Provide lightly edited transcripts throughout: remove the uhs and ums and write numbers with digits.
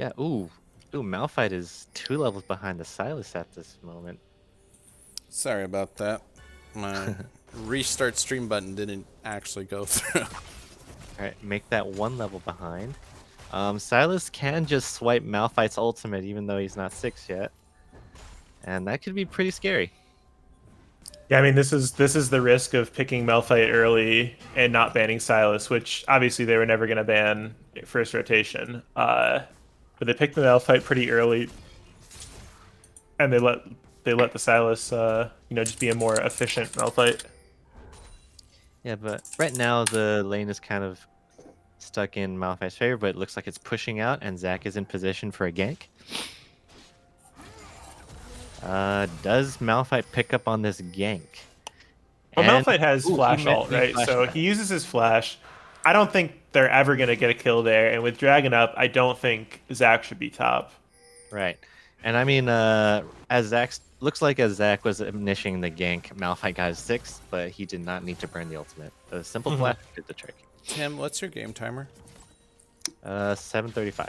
Yeah, ooh, Malphite is 2 levels behind the Silas at this moment. Sorry about that. My restart stream button didn't actually go through. Alright, make that 1 level behind. Silas can just swipe Malphite's ultimate even though he's not 6 yet. And that could be pretty scary. Yeah, I mean this is the risk of picking Malphite early and not banning Silas, which obviously they were never going to ban first rotation. But they picked the Malphite pretty early, and they let the Silas just be a more efficient Malphite. Yeah, but right now the lane is kind of stuck in Malphite's favor, but it looks like it's pushing out, and Zach is in position for a gank. Does Malphite pick up on this gank? Well, And, Malphite has flash ult, right? So he uses his flash. I don't think they're ever going to get a kill there, and with Dragon up, I don't think Zach should be top. Right. And I mean, looks like as Zach was initiating the gank, Malphite got his 6, but he did not need to burn the ultimate. A simple flash did the trick. Tim, what's your game timer? 7:35. Do I have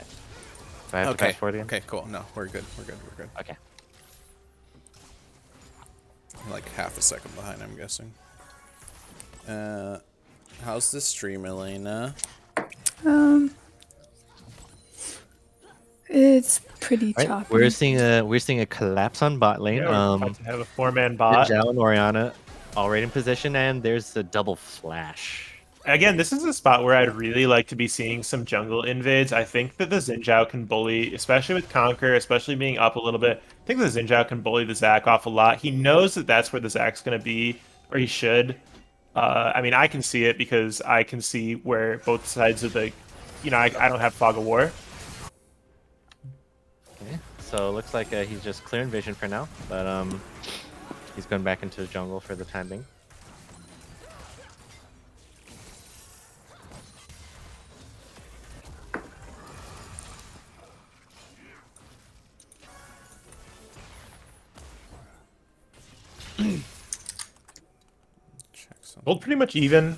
to Okay. fast forward again? Okay, cool. No, we're good. We're good. We're good. Okay. Like half a second behind, I'm guessing. How's the stream, Elena? It's pretty Right. choppy. We're seeing a collapse on bot lane. Yeah, we're about to have a 4-man bot. Zhao and Orianna already in position, and there's a double flash. Again, this is a spot where I'd really like to be seeing some jungle invades. I think that the Xin Zhao can bully, especially with Conquer, especially being up a little bit. I think the Xin Zhao can bully the Zac off a lot. He knows that that's where the Zac's going to be, or he should. I mean, I can see it because I can see where both sides of the... I don't have Fog of War. Okay. So it looks like he's just clearing vision for now, but he's going back into the jungle for the time being. Both pretty much even,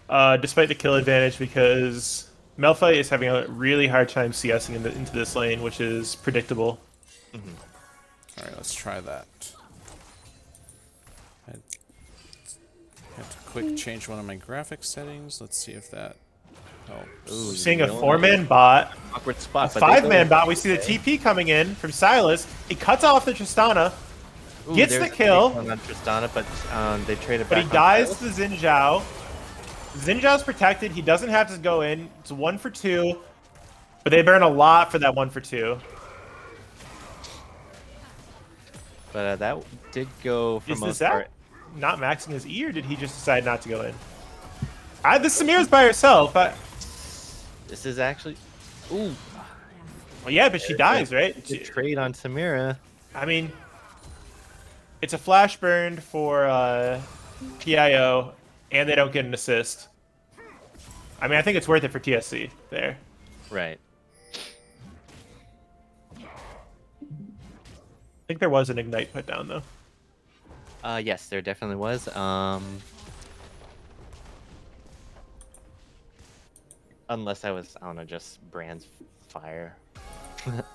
despite the kill advantage, because Malphite is having a really hard time CSing into this lane, which is predictable. Alright, let's try that. I have to quick change one of my graphics settings. Let's see if that helps. Ooh, Seeing a 4-man bot, awkward spot. a 5-man bot. We see the TP coming in from Silas. He cuts off the Tristana, gets the kill, on Tristana, but they traded but back. he dies to Xin Zhao. Xin Zhao's protected. He doesn't have to go in. It's 1 for 2, but they burn a lot for that 1 for 2. But that did go for Is most this that part. not maxing his E, or did he just decide not to go in? This Samira's by herself. This is actually, ooh, Well, yeah, but she dies, right? the trade on Samira. I mean, it's a flash burn for PIO, and they don't get an assist. I mean, I think it's worth it for TSC there. Right. I think there was an Ignite put down, though. Yes, there definitely was. Unless I don't know, just Brand's fire.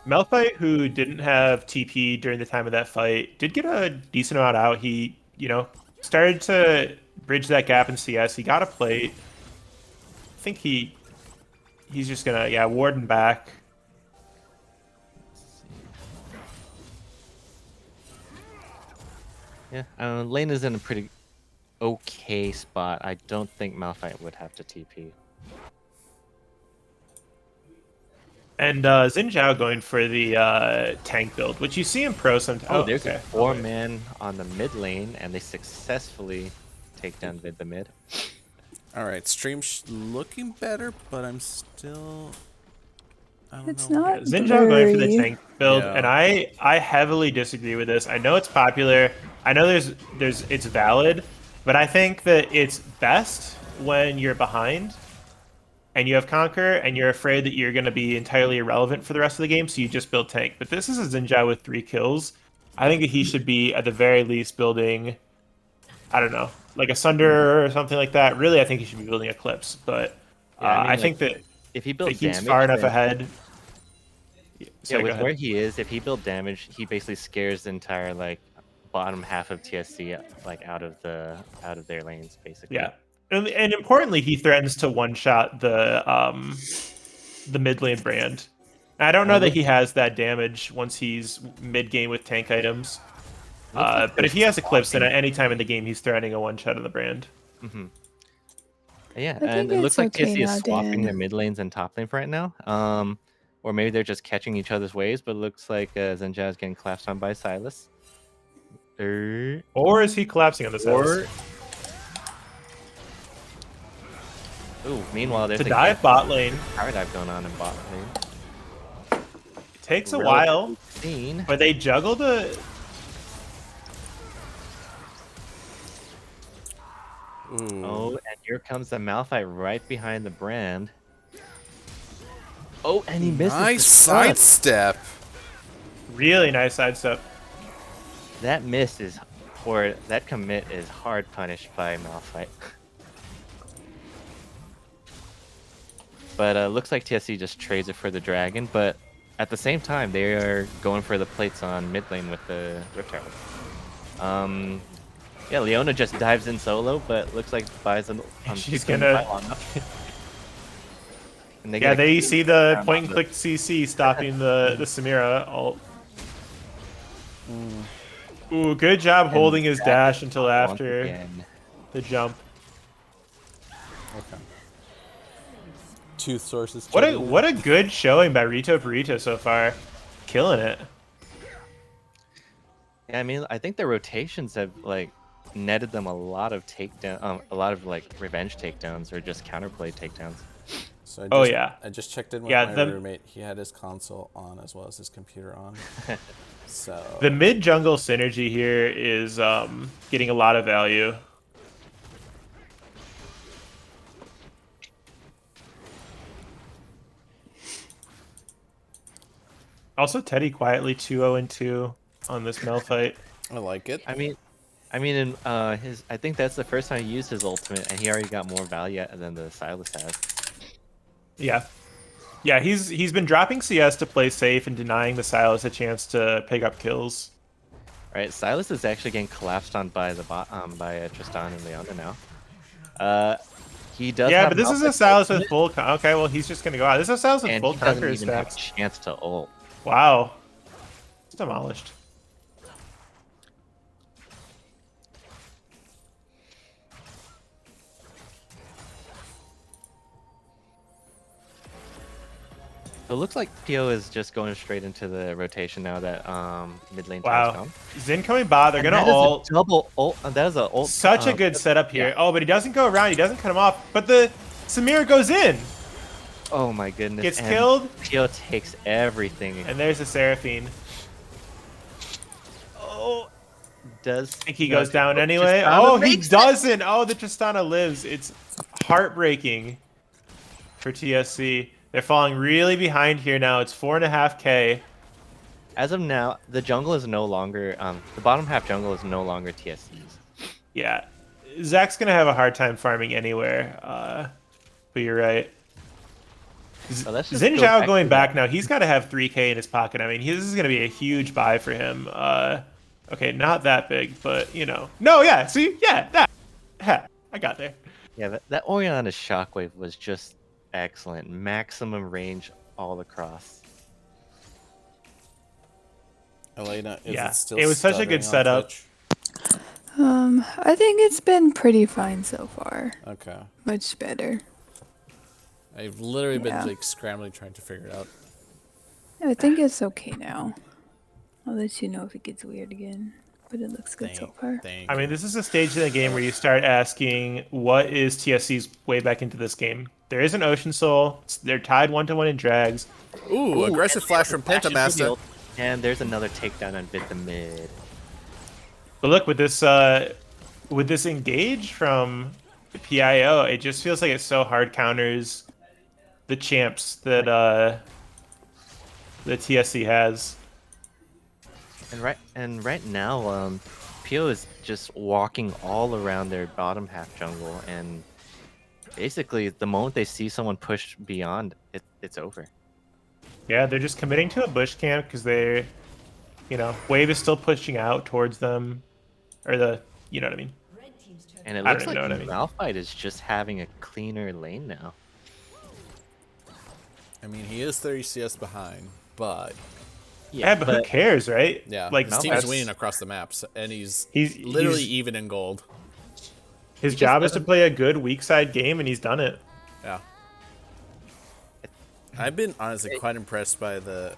Malphite, who didn't have TP during the time of that fight, did get a decent amount out. He, started to bridge that gap in CS. He got a plate. I think he's just gonna, warden back. Yeah, Lane is in a pretty okay spot. I don't think Malphite would have to TP. And Xin Zhao going for the tank build, which you see in pro sometimes. Oh, there's a 4-man on the mid lane, and they successfully take down the mid. Alright, stream looking better, but I'm still... I don't It's know. not Xin Zhao going for the blurry. tank build, Yeah. and I heavily disagree with this. I know it's popular. I know it's valid, but I think that it's best when you're behind and you have Conquer and you're afraid that you're going to be entirely irrelevant for the rest of the game, so you just build tank. But this is a Xin Zhao with 3 kills. I think that he should be, at the very least, building, I don't know, like a Sunder or something like that. Really, I think he should be building Eclipse, but Yeah, I mean, I think that if he builds he's damage, far enough then ahead. Yeah, Sorry, go with ahead. where he is, if he built damage, he basically scares the entire like bottom half of TSC like out of their lanes, basically. Yeah, and importantly, he threatens to one-shot the mid lane brand. I don't know that Looks he has that damage once he's mid game with tank items. looks like But they're if he has Eclipse, then swapping. at any time in the game, he's threatening a one-shot of the brand. Hmm. Yeah, I and think it looks it's like okay TSC is now, swapping their Dan. mid lanes and top lane for right now. Or maybe they're just catching each other's ways. But it looks like Zenjao is getting collapsed on by Silas. Or is he collapsing on the Silas? Or ooh, meanwhile there's To a dive bot lane, power dive going on in bot lane. it takes a Relatively while, clean. but they juggle the. Ooh. Oh, and here comes the Malphite right behind the brand. Oh, and he misses the Nice stun. sidestep. Really nice sidestep. That miss is, or that commit is hard punished by Malphite. But looks like TSC just trades it for the dragon. But at the same time, they are going for the plates on mid lane with the Rift Herald. Yeah, Leona just dives in solo, but looks like buys an. She's gonna. And they Yeah, get a they see the down point on and click CC stopping the Samira ult. Ooh, good job holding his dash until once after again. the jump. Okay. Tooth sources. What a good showing by Rito Burrito so far, killing it. Yeah, I mean, I think their rotations have like netted them a lot of a lot of like revenge takedowns or just counterplay takedowns. So Oh, yeah. I just checked in with Yeah, my roommate. He had his console on as well as his computer on. So The mid jungle synergy here is getting a lot of value. Also, Teddy quietly 2-0-2 on this Mel fight. I like it. I mean, in I think that's the first time he used his ultimate, and he already got more value than the Silas has. Yeah. Yeah, he's been dropping CS to play safe and denying the Silas a chance to pick up kills. Right, Silas is actually getting collapsed on by the by Tristan and Leona now. He does. Yeah, have but this is a Malphite's Silas with ultimate, full. Okay, well he's just gonna go out. This is a Silas with and full he doesn't conquer even have a stacks. chance to ult. Wow, it's demolished. So it looks like PIO is just going straight into the rotation now that mid lane time's Wow, gone. Zin coming bot. They're And gonna that is a ult. double ult. That is a ult. Such a good setup here. yeah. Oh, but he doesn't go around. He doesn't cut him off. But the Samira goes in. Oh my goodness. Gets and killed. PIO takes everything. And there's the Seraphine. Oh, does I think he goes down anyway. Tristana Oh, he makes it. doesn't. Oh, the Tristana lives. It's heartbreaking for TSC. They're falling really behind here now. It's 4.5K. As of now, the jungle is no longer the bottom half jungle is no longer TSC's. Yeah, Zach's gonna have a hard time farming anywhere. But you're right. So let's just Xin go Zhao going to back that. now. He's got to have 3K in his pocket. I mean, this is gonna be a huge buy for him. Okay, not that big, but you know. No, yeah. See, yeah, that. Ha, I got there. Yeah, that Oriana's shockwave was just excellent. Maximum range all across. Elena, is Yeah, it still it was such a good stuttering on setup. Twitch? I think it's been pretty fine so far. Okay. Much better. I've literally been Yeah. like scrambling trying to figure it out. I think it's okay now. I'll let you know if it gets weird again. But it looks good so far. I mean, this is a stage in the game where you start asking, what is TSC's way back into this game? There is an Ocean Soul. They're tied 1-1 in drags. Ooh, aggressive flash from Pentamaster. And there's another takedown on Bit the mid. But look, with this engage from PIO, it just feels like it so hard counters the champs that the TSC has. And right now, PIO is just walking all around their bottom half jungle, and basically the moment they see someone push beyond, it's over. Yeah, they're just committing to a bush camp because they're, wave is still pushing out towards them, or you know what I mean? And it I don't looks even like know what I mean. Malphite is just having a cleaner lane now. I mean, he is 30 CS behind, but Yeah, but who cares, right? yeah, Like his team is that's winning across the maps, and he's he's literally he's even in gold. his he just job is to doesn't. play a good weak side game, and he's done it. Yeah. I've been honestly quite impressed by the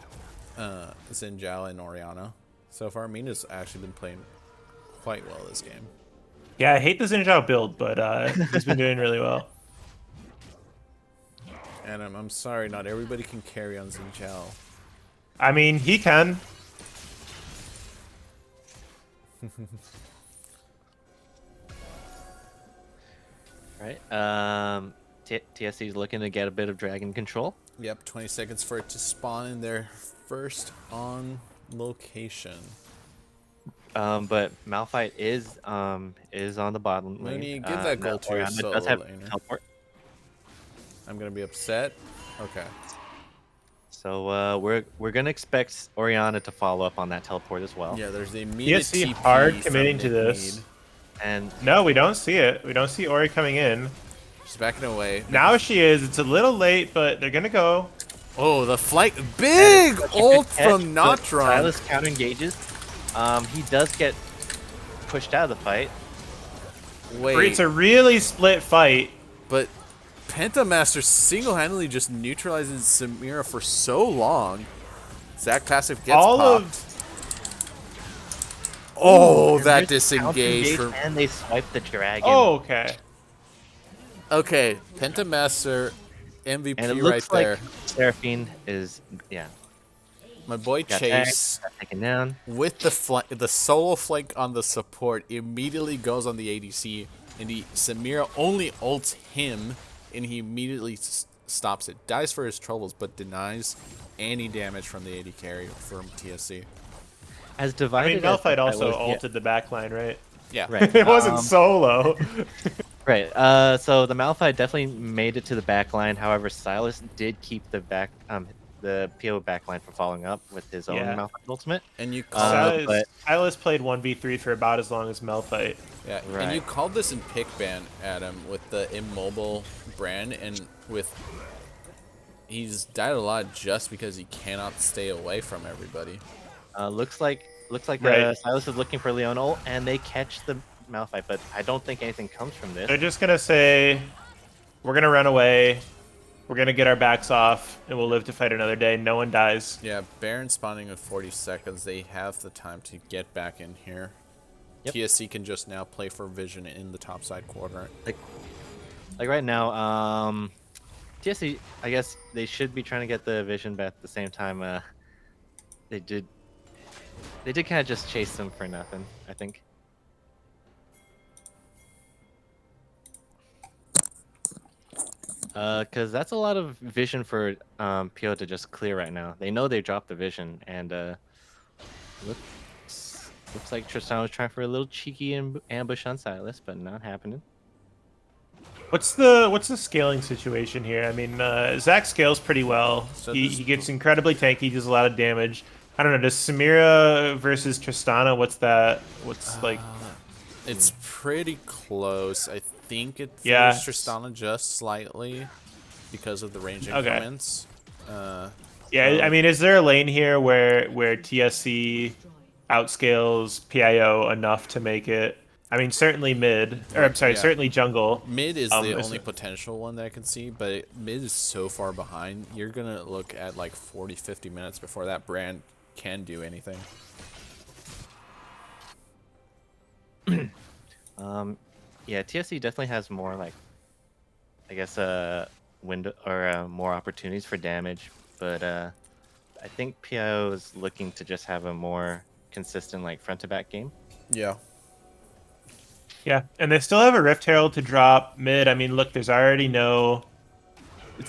Zinjao and Oriana so far. Mina's actually been playing quite well this game. Yeah, I hate the Zinjao build, but he's been doing really well. And I'm sorry, not everybody can carry on Zinjao. I mean, he can. Right. TSC is looking to get a bit of dragon control. Yep, 20 seconds for it to spawn in their first on location. But Malphite is on the bottom lane. Mooney, give that gold to your Orianna solo does have laner. teleport. I'm gonna be upset. Okay. So we're gonna expect Orianna to follow up on that teleport as well. Yeah, there's the immediate TSC TP hard from committing to Nick this. Mead. And No, we don't see it. We don't see Ori coming in. She's backing away. Now she is. It's a little late, but they're gonna go. Oh, the flight. Big ult from but Notron. Silas counter engages. He does get pushed out of the fight. Wait, It's a really split fight. but Pentamaster single-handedly just neutralizes Samira for so long. Zach passive gets All popped. Oh, that disengaged from... And they swipe the dragon. Oh, okay. Okay, Pentamaster MVP and it right looks like there. Seraphine is My boy got Chase tagged, got taken down. with the solo flank on the support immediately goes on the ADC, and Samira only ults him, and he immediately stops it. Dies for his troubles, but denies any damage from the AD carry from TSC. As I divided. mean, as Malphite the also fight was- ulted the backline, right? Yeah. Right. It wasn't solo. Right. So the Malphite definitely made it to the back line. However, Silas did keep the PO backline from following up with his own Yeah. Malphite ultimate. And you called Silas played 1v3 for about as long as Malphite. yeah, Right. and you called this in pick ban, Adam, with the immobile brand, and with he's died a lot just because he cannot stay away from everybody. Looks like Right. Silas is looking for Leon ult, and they catch the Malphite, but I don't think anything comes from this. They're just gonna say, we're gonna run away, we're gonna get our backs off, and we'll live to fight another day. No one dies. Yeah, Baron spawning in 40 seconds. They have the time to get back in here. Yep. TSC can just now play for vision in the top side quadrant. Like right now, TSC, I guess they should be trying to get the vision, but at the same time, they did kind of just chase them for nothing, I think. Because that's a lot of vision for PO to just clear right now. They know they dropped the vision, and looks like Tristan was trying for a little cheeky ambush on Silas, but not happening. What's the scaling situation here? I mean, Zach scales pretty well. So He gets incredibly tanky, does a lot of damage. I don't know. Does Samira versus Tristana? What's that? What's like? It's pretty close. I think it favors Yeah. Tristana just slightly because of the range Okay. increments. Yeah, I mean, is there a lane here where TSC outscales PIO enough to make it? I mean, certainly mid, or I'm sorry, Yeah. certainly jungle. Mid is is the only it- potential one that I can see, but mid is so far behind. You're going to look at like 40, 50 minutes before that brand can do anything. Yeah, TSC definitely has more like, I guess, window or more opportunities for damage, but I think PIO is looking to just have a more consistent like front to back game. Yeah. Yeah, and they still have a Rift Herald to drop mid. I mean, look, there's already no.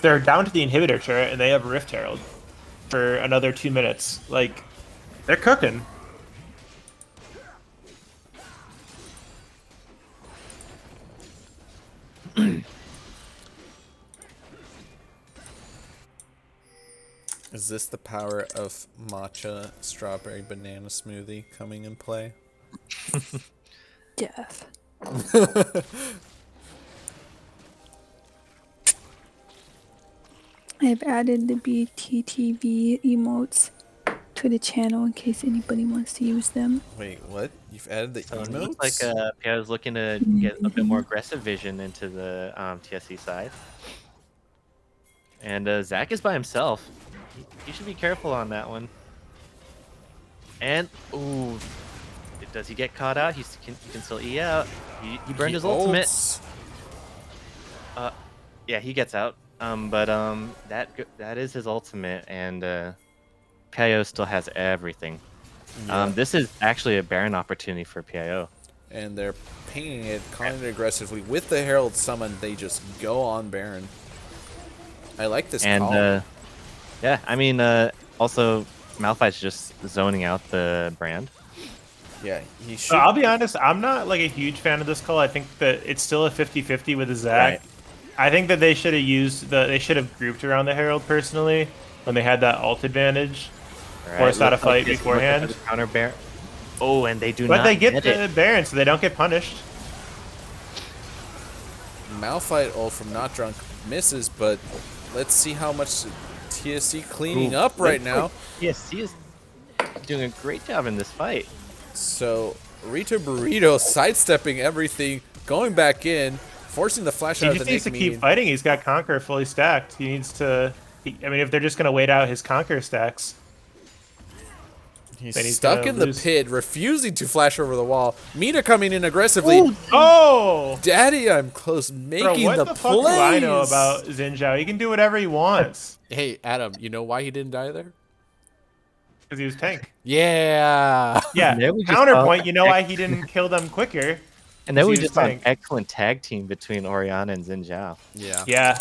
They're down to the inhibitor turret, and they have a Rift Herald for another 2 minutes. Like, they're cooking. Is this the power of matcha strawberry banana smoothie coming in play? Jeff. I've added the BTTV emotes to the channel in case anybody wants to use them. Wait, what? You've added the So it emotes? looks like PIO is looking to get a bit more aggressive vision into the TSC side. And Zach is by himself. He should be careful on that one. And, ooh, does he get caught out? He can still E out. He burned his ultimate. ults. Yeah, he gets out. That is his ultimate, and PIO still has everything. Yeah. This is actually a Baron opportunity for PIO. And they're pinging it, calling it aggressively. With the Herald summon, they just go on Baron. I like this And call. yeah, I mean, also Malphite's just zoning out the brand. Yeah, he should. So I'll be honest, I'm not like a huge fan of this call. I think that it's still a 50-50 with the Zach. Right. I think that they should have they should have grouped around the Herald personally when they had that ult advantage. Right, Force out a looks like fight this- beforehand. looks like the counter Baron. Oh, and they do But not they get it. the Baron, so they don't get punished. Malphite ult from Not Drunk misses, but let's see how much TSC cleaning Ooh, up right looks now. like TSC is doing a great job in this fight. So Rita Burrito sidestepping everything, going back in, forcing the flash He out of just the needs to Nick keep Mead. fighting. He's got Conquer fully stacked. He needs to. I mean, if they're just gonna wait out his Conquer stacks, He's then he's stuck gonna in the lose. pit, refusing to flash over the wall. Mina coming in aggressively. Oh! Daddy, I'm close, Bro, making what the the fuck do I know plays. about Xin Zhao? He can do whatever he wants Hey, Adam, you know why he didn't die there? because he was tank. Yeah. Yeah. There we just Counterpoint. saw- You know why he didn't kill them quicker? And then he we was just saw an tank. excellent tag team between Oriana and Xin Zhao. Yeah. Yeah.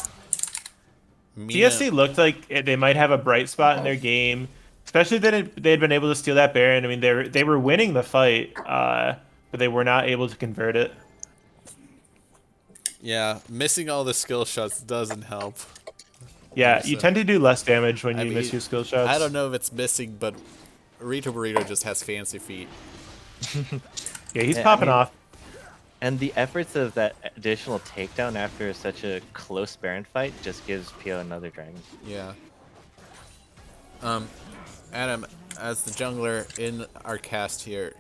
Mina, TSC looked like they might have a bright spot in their game, especially that they'd been able to steal that Baron. I mean, they were winning the fight, but they were not able to convert it. yeah, missing all the skill shots doesn't help. Yeah, So- you tend to do less damage when I you mean, miss your skill shots. I don't know if it's missing, but Rita Burrito just has fancy feet. Yeah, he's Yeah, I popping mean- off. And the efforts of that additional takedown after such a close Baron fight just gives PO another dragon. Yeah. Adam, as the jungler in our cast here,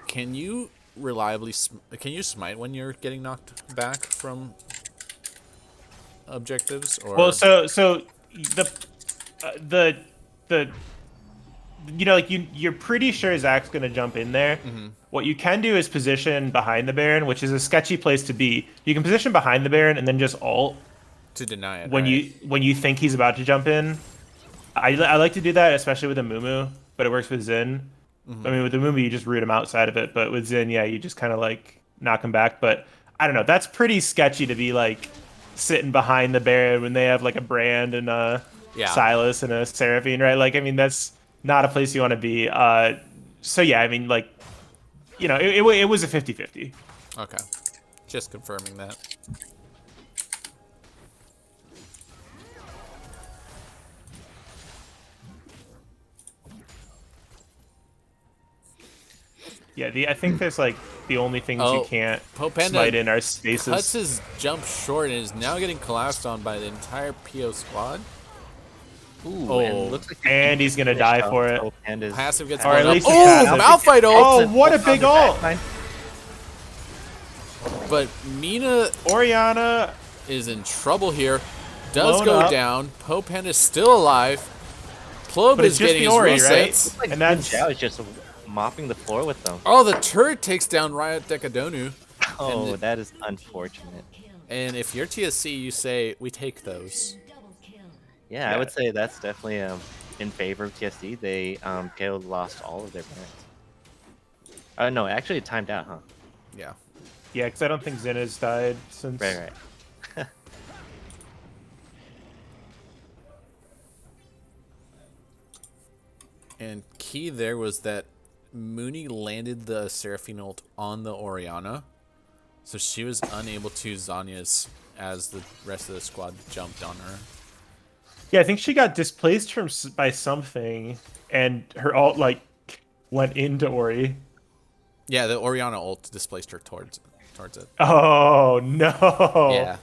can you reliably can you smite when you're getting knocked back from objectives? Or Well, so the you know, like you're pretty sure Zach's gonna jump in there. Mm-hmm. What you can do is position behind the Baron, which is a sketchy place to be. You can position behind the Baron and then just ult to deny it when right? when you think he's about to jump in. I like to do that, especially with a Mumu, but it works with Xin. Mm-hmm. I mean, with the Mumu, you just root him outside of it, but with Xin, yeah, you just kind of like knock him back. But I don't know, that's pretty sketchy to be like sitting behind the Baron when they have like a Brand and a Yeah. Silas and a Seraphine, right? Like, I mean, that's not a place you want to be. So yeah, I mean, like, you know, it was a 50-50. Okay, just confirming that. Yeah, I think there's like the only things Oh, you can't Pope Panda smite in are Cuts stasis. his jump short and is now getting collapsed on by the entire PO squad. Ooh, Oh. and looks like And he's gonna die for it. And Passive gets Or at blown up. least the Oh, passive. Malphite Oh, ult! what a big ult! But Mina Oriana, is in trouble here. Does Blown go up. down. Pope Panda is still alive. Clove but is it's just getting the his Ori, resets. right? And that's Zhao is just mopping the floor with them. Oh, the turret takes down Riot Decadonu. Oh, And- that is unfortunate. And if you're TSC, you say, we take those. Yeah, I would say that's definitely in favor of TSC. They KO lost all of their Barons. No, actually it timed out, huh? Yeah. yeah, because I don't think Xin has died since. Right. And key there was that Mooney landed the Seraphine ult on the Oriana. So she was unable to Zanya's as the rest of the squad jumped on her. Yeah, I think she got displaced from by something, and her ult like went into Ori. Yeah, the Orianna ult displaced her towards it. Oh no! Yeah.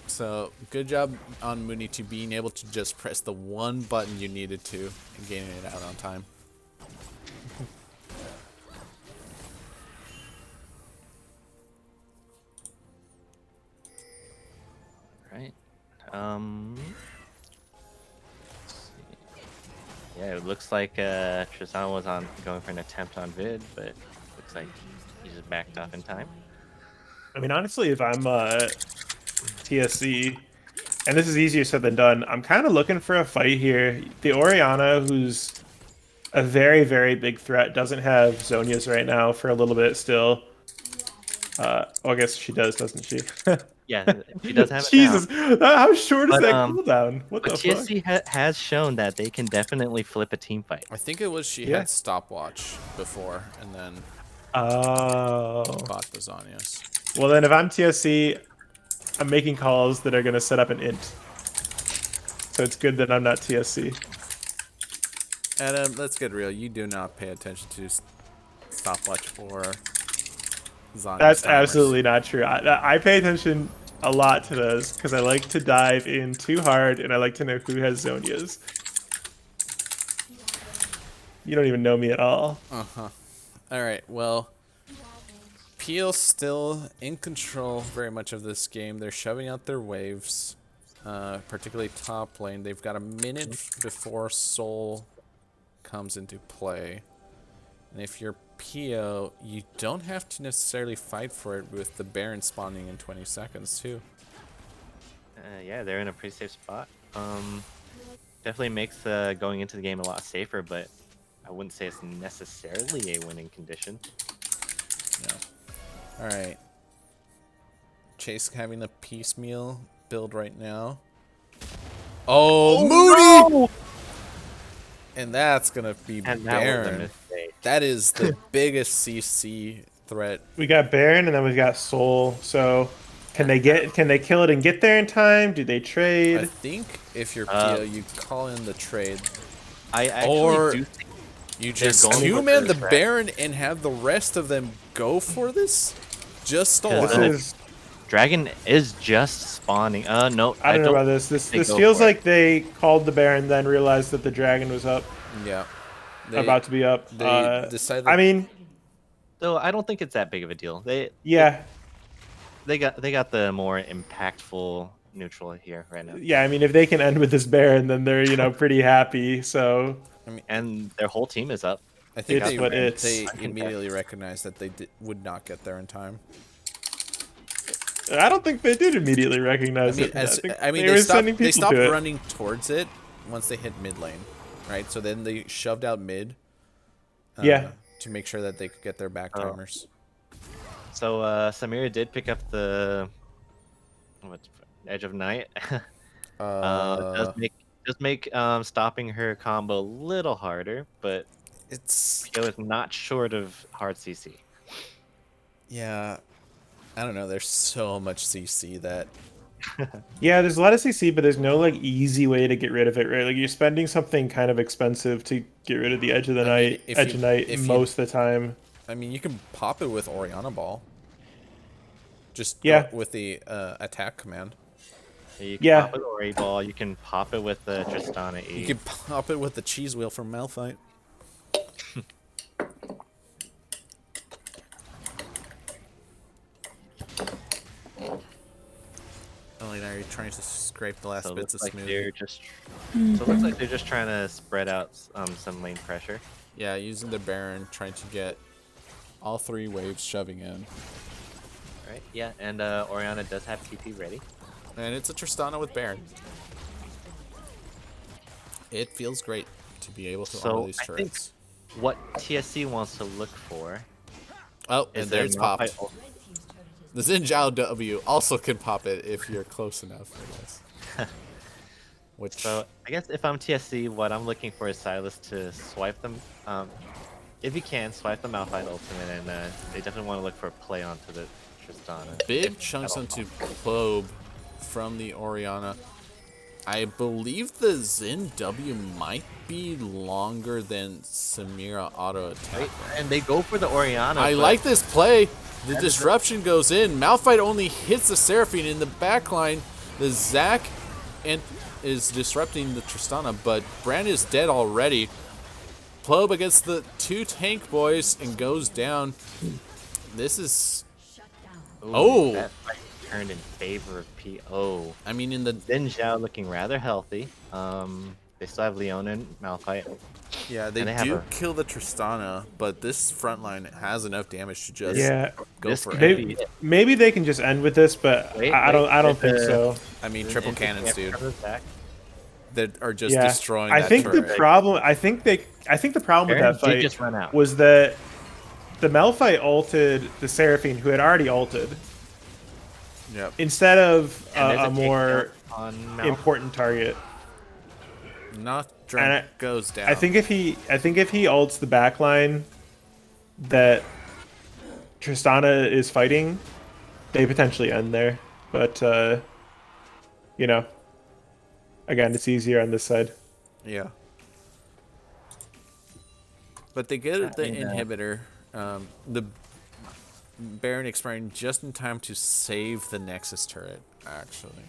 So good job on Mooney to being able to just press the one button you needed to and getting it out on time. Right. Let's see. Yeah, it looks like Tristan was going for an attempt on Vid, but looks like he just backed off in time. I mean, honestly, if I'm TSC, and this is easier said than done, I'm kind of looking for a fight here. The Orianna, who's a very, very big threat, doesn't have Zonia's right now for a little bit still. Oh, I guess she does, doesn't she? Yeah, she does have it now. Jesus, how short is But that cooldown? What the fuck? TSC has shown that they can definitely flip a team fight. I think it was she Yeah. had stopwatch before and then Oh. bought the Zhonya's. Well, then if I'm TSC, I'm making calls that are going to set up an int. So it's good that I'm not TSC. Adam, let's get real. You do not pay attention to stopwatch for Zhonya's That's timers. absolutely not true. I pay attention a lot to those because I like to dive in too hard and I like to know who has Zonias. You don't even know me at all. Uh-huh. All right, well, PIO still in control very much of this game. They're shoving out their waves, particularly top lane. They've got a minute before Soul comes into play. And if you're PIO, you don't have to necessarily fight for it with the Baron spawning in 20 seconds, too. Yeah, they're in a pretty safe spot. Definitely makes going into the game a lot safer, but I wouldn't say it's necessarily a winning condition. No. All right. Chase having a piecemeal build right now. Oh, Moody! No! And that's going to be And that was a Baron. mistake. That is the biggest CC threat. We got Baron and then we've got Soul. So can they kill it and get there in time? Do they I trade? think if you're PIO, you call in the trade. I actually Or do think you they're just going two for man the the trade. Baron and have the rest of them go for this? Just Because, This allow. is Dragon is just spawning. No, I don't know about this. This they go feels for it. like they called the Baron, then realized that the dragon was up, Yeah. about to be up. They decided. I mean, So I don't think it's that big of a deal. yeah, They got the more impactful neutral here right now. yeah. I mean, if they can end with this Baron, then they're pretty happy. So And their whole team is up. I think It's they, what it's. they I think immediately recognized that they would not get there in time. I don't think they did immediately recognize it. I mean, they were sending they people stopped to it. running towards it once they hit mid lane, right? So then they shoved out mid. Yeah. To make sure that they could get their back timers. So Samira did pick up the Edge of Night. Does make stopping her combo a little harder, but It's PIO is not short of hard CC. yeah. I don't know. There's so much CC that Yeah, there's a lot of CC, but there's no easy way to get rid of it, right? Like you're spending something kind of expensive to get rid of the Edge of the Night, if you- most of the time. I mean, you can pop it with Orianna Ball. Just Yeah. go with the attack command. You can Yeah. pop it with Ori Ball. You can pop it with the Tristana E. You can pop it with the cheese wheel from Malphite. Oh, now you're trying to scrape the last So it bits looks of like smoothie. they're just. So it looks like they're just trying to spread out some lane pressure. Yeah, using the Baron, trying to get all three waves shoving in. Right? Yeah, and Orianna does have TP ready. And it's a Tristana with Baron. It feels great to be able to So armor these I think turrets. what TSC wants to look for Oh, is and their there's popped. Malphite ult. The Xin Zhao W also can pop it if you're close enough, I guess. Which So I guess if I'm TSC, what I'm looking for is Silas to swipe them, if you can, swipe the Malphite ultimate, and they definitely want to look for a play onto the Tristana. Big chunks onto Probe from the Orianna. I believe the Zen W might be longer than Samira auto attack. Right? And they go for the Orianna. I but like this play. The disruption goes in. Malphite only hits the Seraphine in the backline. The Zac and is disrupting the Tristana, but Brand is dead already. Probe against the two tank boys and goes down. This is... Ooh, that fight turned in favor of PO. I mean, in the... Xin Zhao looking rather healthy. They still have Leona and Malphite. Yeah, they do kill the Tristana, but this front line has enough damage to just go for it. Maybe they can just end with this, but I don't think so. I mean, triple cannons, dude. That are just destroying I that think turret. the problem I think the problem with that fight just run out. was that the Malphite ulted the Seraphine, who had already ulted. Yep. Instead of a a more on important target. Nocturne goes down. I think if he ults the backline that Tristana is fighting, they potentially end there. But you know, again, it's easier on this side. Yeah. But they get the inhibitor. The Baron expiring just in time to save the Nexus turret, actually.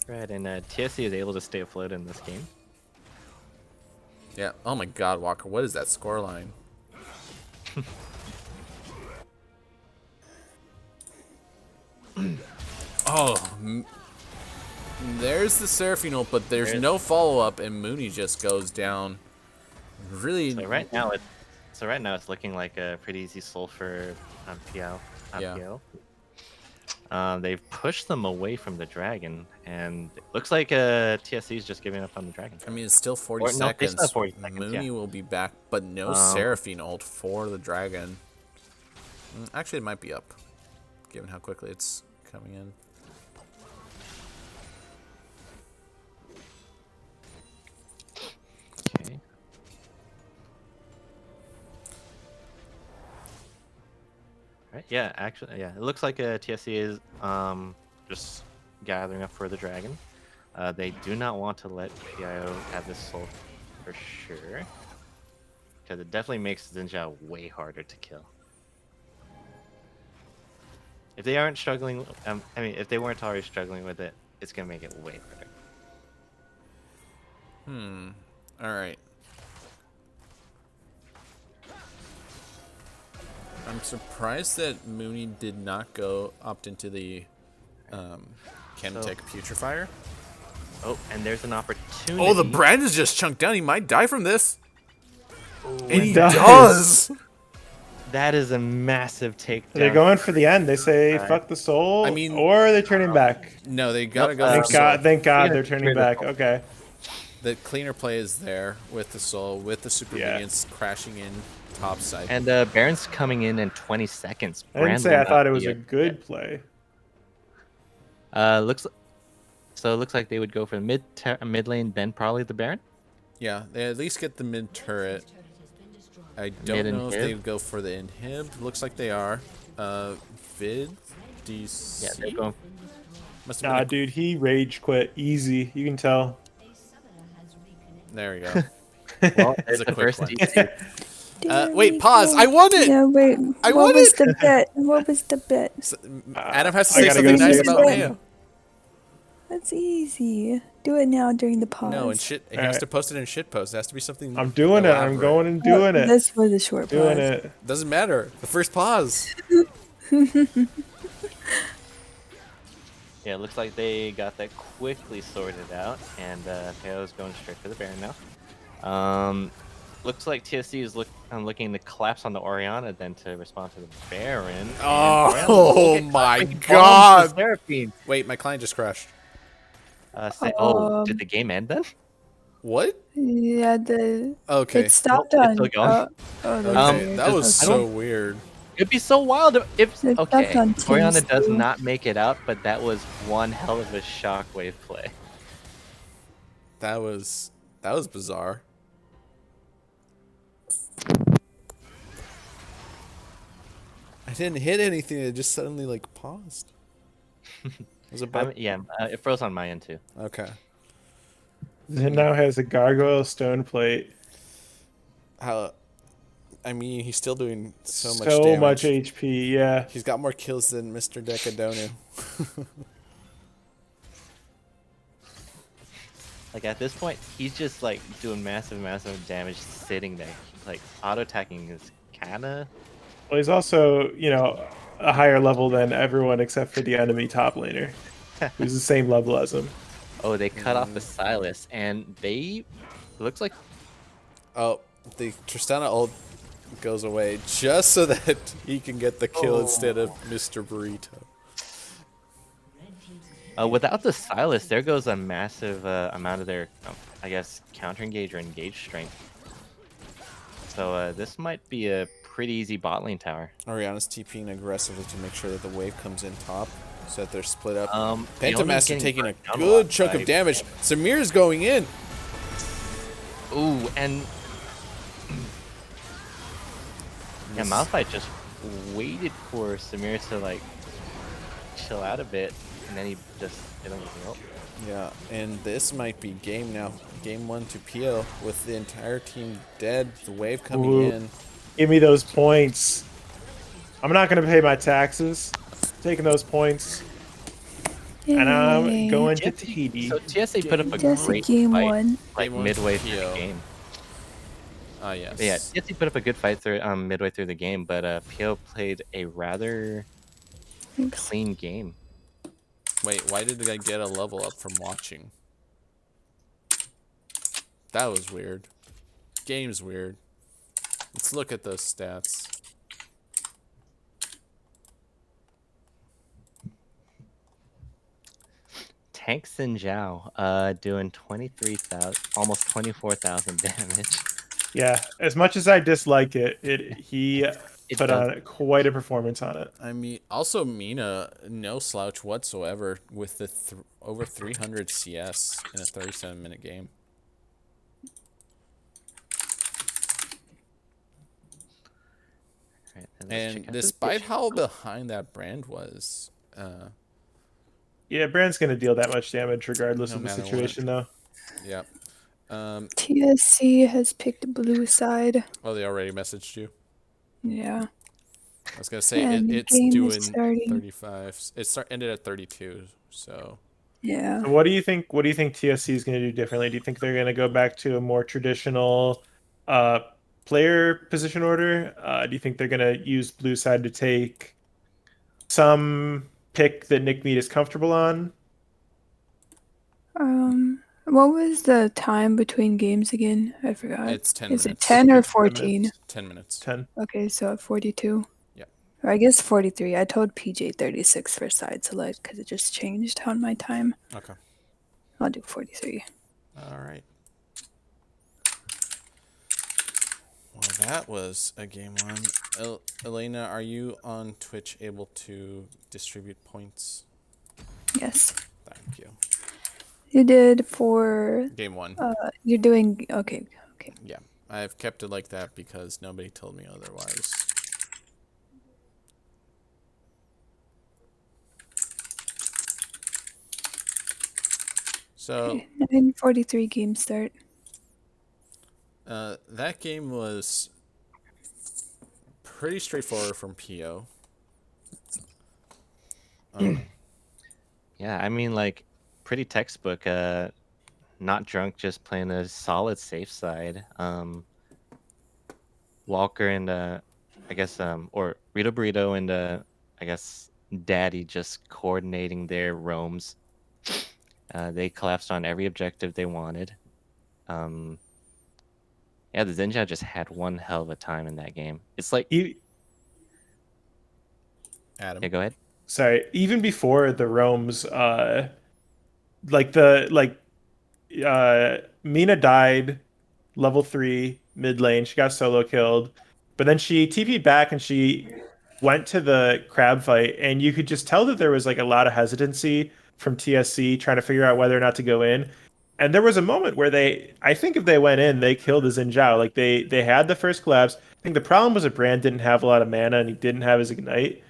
Right, and TSC is able to stay afloat in this game. Yeah. Oh my God, Walker, what is that scoreline? There's the Seraphine ult, but there's no follow-up, and Mooney just goes down. Really. So right now it's looking like a pretty easy soul for PIO. They've pushed them away from the dragon, and it looks like TSC is just giving up on the dragon. I mean, it's still 40 No, it's seconds. not 40 seconds. Mooney will be back, but no Seraphine ult for the dragon. Actually, it might be up, given how quickly it's coming in. Okay. Right. Yeah. Actually, yeah. It looks like TSC is just gathering up for the dragon. They do not want to let PIO have this soul for sure, because it definitely makes Xin Zhao way harder to kill. If they aren't struggling, I mean, if they weren't already struggling with it, it's gonna make it way harder. All right. I'm surprised that Mooney did not opt into the Canatech Putrefier. Oh, and there's an opportunity. Oh, the brand is just chunked down. He might die from this. And he does. does. That is a massive takedown. They're going for the end. They say fuck the soul. I mean, or they're turning back. No, they gotta go. Thank God they're turning back. Okay. The cleaner play is there with the soul, with the supervenience crashing in top side. And Baron's coming in 20 seconds. I didn't say I thought it was a good play. So it looks like they would go for the mid lane, then probably the Baron. Yeah, they at least get the mid turret. I don't know if they would go for the inhib. Looks like they are. Vid, DC. Yeah, they're going. Nah, dude, he rage quit easy. You can tell. There we go. Well, it's a the quick first one. DC. Wait, pause. I won it. Yeah, wait. What was the bet? What was the bet? Adam has to say something nice about Mayo. That's easy. Do it now during the pause. No, and shit. He has to post it in shit post. It has to be something. I'm doing it. I'm going and doing it. This was a short pause. Doing it. Doesn't matter. The first pause. Yeah, it looks like they got that quickly sorted out, and PIO's going straight for the Baron now. Looks like TSC is looking to collapse on the Orianna, then to respond to the Baron. Oh my God! Wait, my client just crashed. Did the game end then? What? Yeah, Okay. it stopped It's on. still going. Okay, that was so weird. It'd be so wild if It okay, stopped on Orianna teams does too. not make it out, but that was one hell of a shockwave play. That was bizarre. didn't hit anything. It just suddenly like paused. Was about Yeah, it froze on my end too. okay. It now has a gargoyle stone plate. How? I mean, he's still doing so much So much damage. HP, yeah. He's got more kills than Mr. Decadonu. Like at this point, he's just like doing massive damage sitting there. Like auto attacking is kinda. Well, he's also, a higher level than everyone except for the enemy top laner, who's the same level as him. Oh, they cut off the Silas, and they looks like Oh, the Tristana ult goes away just so that he can get the kill instead of Mr. Burrito. without the Silas, there goes a massive amount of their, I guess, counter engage or engage strength. So this might be a pretty easy bot lane tower. Oriana's TPing aggressively to make sure that the wave comes in top so that they're split up. Leona's Pentamaster getting taking a burnt down good lot chunk by- of damage. Samir's going in. Ooh, and yeah, Malphite just waited for Samir to like chill out a bit, and then he just hit him with the ult. Yeah, and this might be game now. Game 1 to PIO with the entire team dead. The wave coming Ooh. in. Give me those points. I'm not going to pay my taxes. Taking those points. And I'm Yay. going to TD. So TSA put up a Just great game fight, one. like Game one midway for through the PO. game. Ah, yes. Yeah, TSC put up a good fight through midway through the game, but PO played a rather clean game. Wait, why did I get a level up from watching? That was weird. Game's weird. Let's look at those stats. Tank Xin Zhao, doing 23,000, almost 24,000 damage. Yeah, as much as I dislike it, he It put does. on quite a performance on it. I mean, also Mina, no slouch whatsoever with the over 300 CS in a 37-minute game. Right, let's check And out despite this how behind that brand was, Yeah, Brand's going to deal that much damage regardless No of the matter what. situation, though. yeah. TSC has picked blue side. Oh, they already messaged you. Yeah. I was gonna say And the it's game is doing starting. 35. Ended at 32. So Yeah. So what do you think? What do you think TSC is going to do differently? Do you think they're going to go back to a more traditional uh, player position order? Do you think they're going to use blue side to take some pick that Nick Mead is comfortable on? What was the time between games again? I forgot. it's 10 Is it minutes. 10 or It's 10 14? minutes. 10 minutes. 10. Okay, so at 42. Yep. Or I guess 43. I told PJ 36 for side select because it just changed on my time. Okay. I'll do 43. All right. Well, that was a game one. Elena, are you on Twitch able to distribute points? Yes. Thank you. You did for. Game one. You're doing. Okay. Okay. Yeah. I've kept it like that because nobody told me otherwise. So, Okay. 9:43 game start. that game was pretty straightforward from PO. Yeah, I mean, like, pretty textbook. Not drunk, just playing a solid safe side. Walker and I guess or Rito Burrito and I guess Daddy just coordinating their roams. They collapsed on every objective they wanted. Yeah, the Zenja just had one hell of a time in that game. It's like, Adam. yeah, go ahead. Sorry, even before the roams, Mina died level 3 mid lane. She got solo killed, but then she TP'd back and she went to the crab fight, and you could just tell that there was like a lot of hesitancy from TSC trying to figure out whether or not to go in. And there was a moment where I think if they went in, they killed the Xin Zhao. Like they had the first collapse. I think the problem was that Brand didn't have a lot of mana and he didn't have his ignite.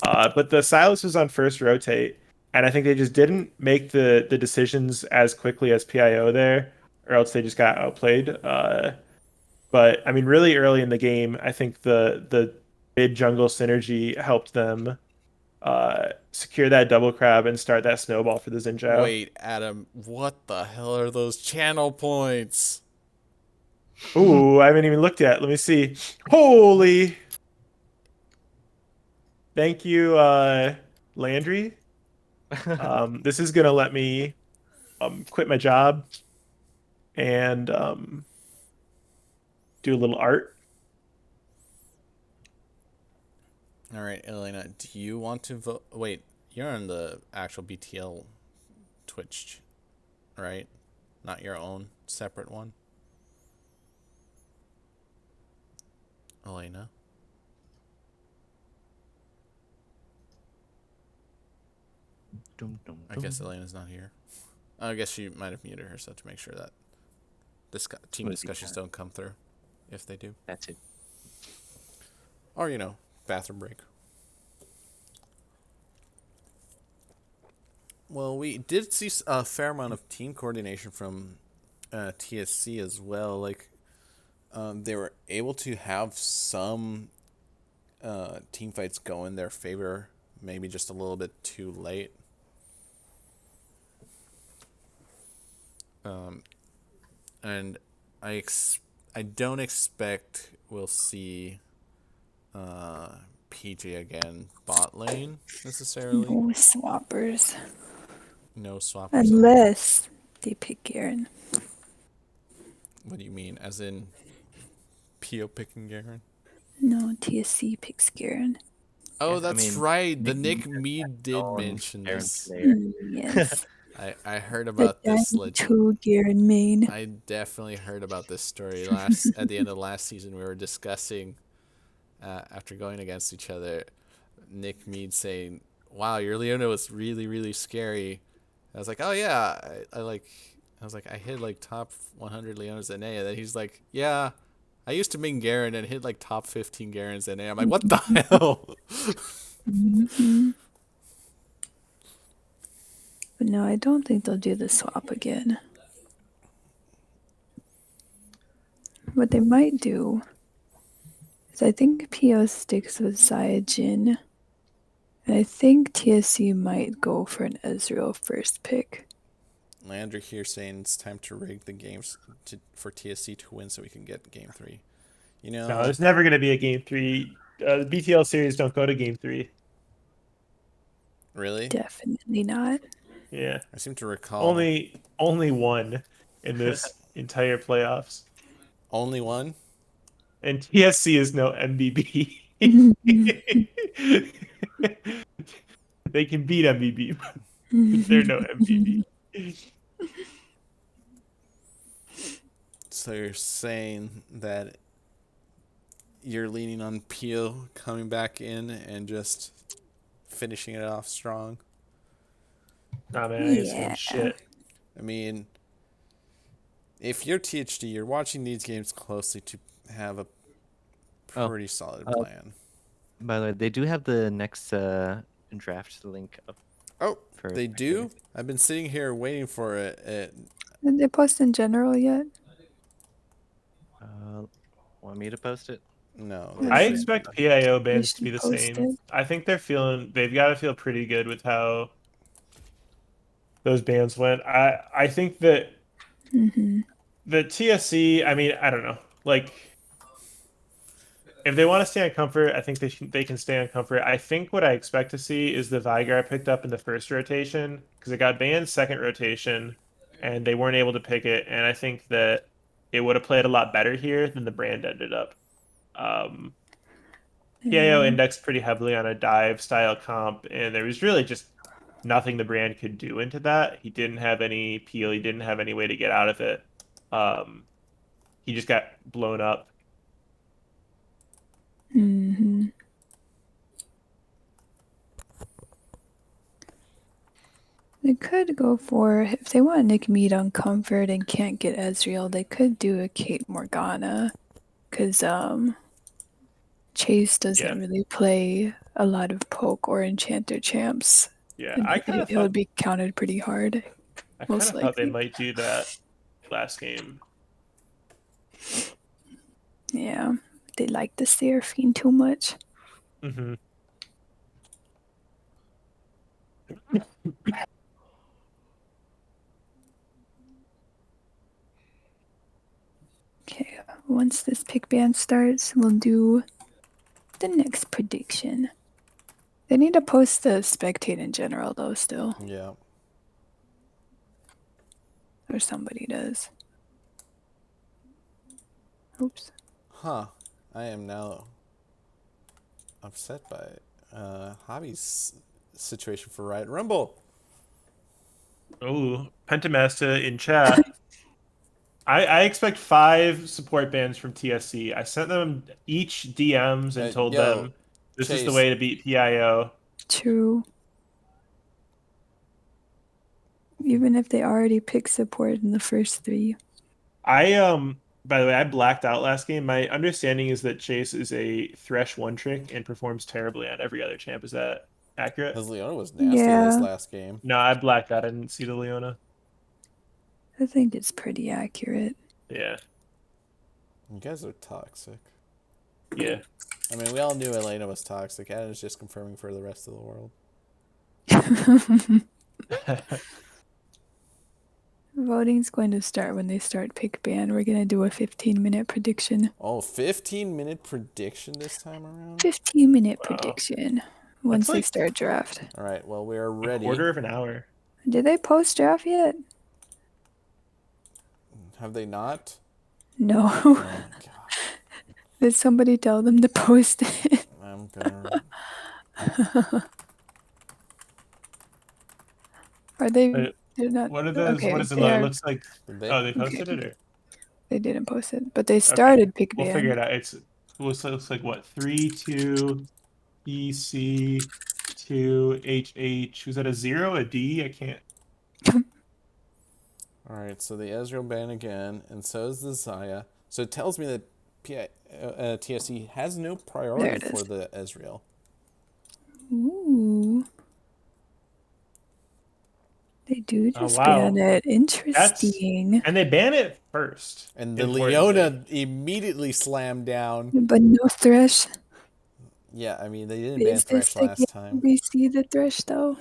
But the Silas was on first rotate, and I think they just didn't make the decisions as quickly as PIO there, or else they just got outplayed. But I mean, really early in the game, I think the mid jungle synergy helped them secure that double crab and start that snowball for the Xin Zhao. Wait, Adam, what the hell are those channel points? Ooh, I haven't even looked yet. Let me see. Holy! Thank you, Landry. This is gonna let me quit my job and do a little art. All right, Elena, do you want to vote? Wait, you're on the actual BTL Twitch, right? Not your own separate one? Elena? Dum, dum, I dum. guess Elena's not here. I guess she might have muted herself to make sure that team Would be discussions fine. don't come through, if they do. That's it. Or, bathroom break. Well, we did see a fair amount of team coordination from TSC as well. Like, they were able to have some team fights go in their favor, maybe just a little bit too late. And I don't expect we'll see PJ again bot lane necessarily. No swappers. No swappers. Unless they pick Garen. What do you mean? As in PO picking Garen? No, TSC picks Garen. Oh, Yeah, that's right. The Nick Mead Mead did known mention Garen this. player. Yes. I heard The about this Diamond 2 Garen main. I definitely heard about this story at the end of last season. We were discussing after going against each other. Nick Mead saying, "Wow, your Leona was really really scary." I was like, "Oh yeah, I was like I hit like top 100 Leonas in A," and then he's like, "Yeah, I used to main Garen and hit like top 15 Garens in A." I'm like, "What the hell?" Mhm. But no, I don't think they'll do the swap again. What they might do is I think PO sticks with Jin, and I think TSC might go for an Ezreal first pick. Landry here saying it's time to rig the games for TSC to win so we can get game 3. No, there's never going to be a game 3. The BTL series don't go to game 3. Really? Definitely not. Yeah, I seem to recall only one in this entire playoffs, only one. and TSC is no MBB. They can beat MBB, but they're no MBB. So you're saying that you're leaning on Peel coming back in and just finishing it off strong. Nah, man, I ain't saying Yeah. shit. I mean, if you're THD, you're watching these games closely to have a Oh, pretty solid uh, plan. by the way, they do have the next draft link up Oh, for they do? spectators. I've been sitting here waiting for it. Did they post in general yet? Uh, want me to post it? No, Yeah, they I should. expect PIO they bans to be should the post same. it. I think they've got to feel pretty good with how those bans went. I think that Hmm. the TSC, I mean, I don't know. Like, if they want to stay on comfort, I think they can stay on comfort. I think what I expect to see is the Vigar picked up in the first rotation because it got banned second rotation, and they weren't able to pick it. And I think that it would have played a lot better here than the brand ended up. Um, PIO Yeah. indexed pretty heavily on a dive style comp, and there was really just nothing the brand could do into that. He didn't have any peel. He didn't have any way to get out of it. Um, he just got blown up. Hmm. They could go for, if they want Nick Mead on comfort and can't get Ezreal, they could do a Kate Morgana. Because Chase Yeah, doesn't really play a lot of poke or enchanter champs. yeah. And I kind of it would thought be counted pretty hard, I kind most of thought they likely. might do that last game. Yeah, they like the Seraphine too much. Hmm. Okay, once this pick band starts, we'll do the next prediction. They need to post the spectate in general, though, still. Yeah. Or somebody does. Oops. Huh. I am now upset by Hobby's situation for Riot Rumble. Oh, Pentamasta in chat. I expect 5 support bans from TSC. I sent them each DMs and told Yo, them this is the Chase. way to beat PIO. True. Even if they already pick support in the first 3. By the way, I blacked out last game. My understanding is that Chase is a Thresh one trick and performs terribly on every other champ. Is that accurate? His Leona was nasty this Yeah, last game. No, I blacked out. I didn't see the Leona. I think it's pretty accurate. Yeah, You guys are toxic. yeah. I mean, we all knew Elena was toxic. And it's just confirming for the rest of the world. Voting's going to start when they start pick ban. We're going to do a 15-minute prediction. Oh, 15-minute prediction this time around? 15-minute Wow, prediction that's once they like start draft. All right, well, we are a ready. quarter of an hour. Did they post draft yet? Have they not? No. Oh, God. Did somebody tell them to post it? I'm gonna... Are they? Wait, They're not. what are those? What Okay, does it they look? It are. looks like. Did they? Oh, they Okay, posted it, or they didn't post it, but they okay. started pick We'll figure ban. it out. Looks like what 3-2 PC 2 HH. Was that a 0, a D? I can't. All right, so the Ezreal ban again, and so is the Zaya. So it tells me that TSC has no priority There it for is. the Ezreal. Ooh. They do Oh just ban wow, it. that's Interesting. and they ban it first. And the Importantly, Leona immediately slammed down. But no Thresh. Yeah, I mean, they didn't ban Is this Thresh the last game time. we see the Thresh, though?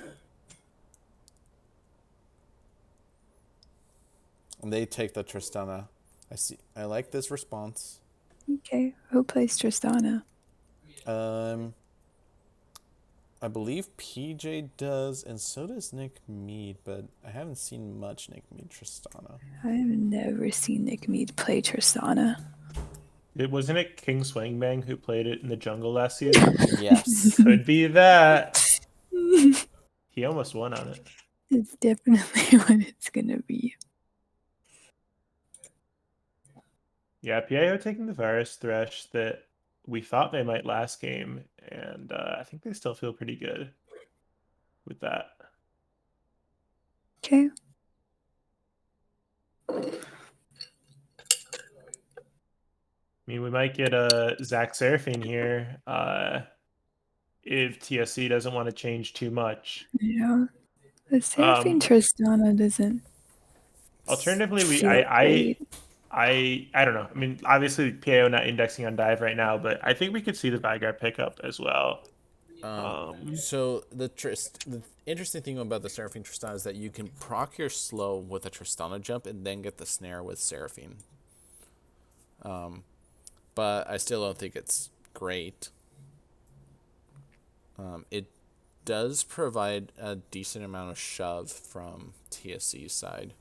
And they take the Tristana. I like this response. Okay, who plays Tristana? I believe PJ does, and so does Nick Mead, but I haven't seen much Nick Mead Tristana. I've never seen Nick Mead play Tristana. it wasn't it King Swangbang who played it in the jungle last season. Yes. Could be that he almost won on it. It's definitely what it's gonna be. Yeah, PIO taking the virus Thresh that we thought they might last game, and I think they still feel pretty good with that. Okay. I mean, we might get a Zach Seraphine here if TSC doesn't want to change too much. Yeah. The Seraphine Um, Tristana doesn't Alternatively, feel great. I don't know. I mean, obviously PAO not indexing on dive right now, but I think we could see the Vygar pickup as well. So the interesting thing about the Seraphine Tristana is that you can proc your slow with a Tristana jump and then get the snare with Seraphine. But I still don't think it's great. It does provide a decent amount of shove from TSC's side.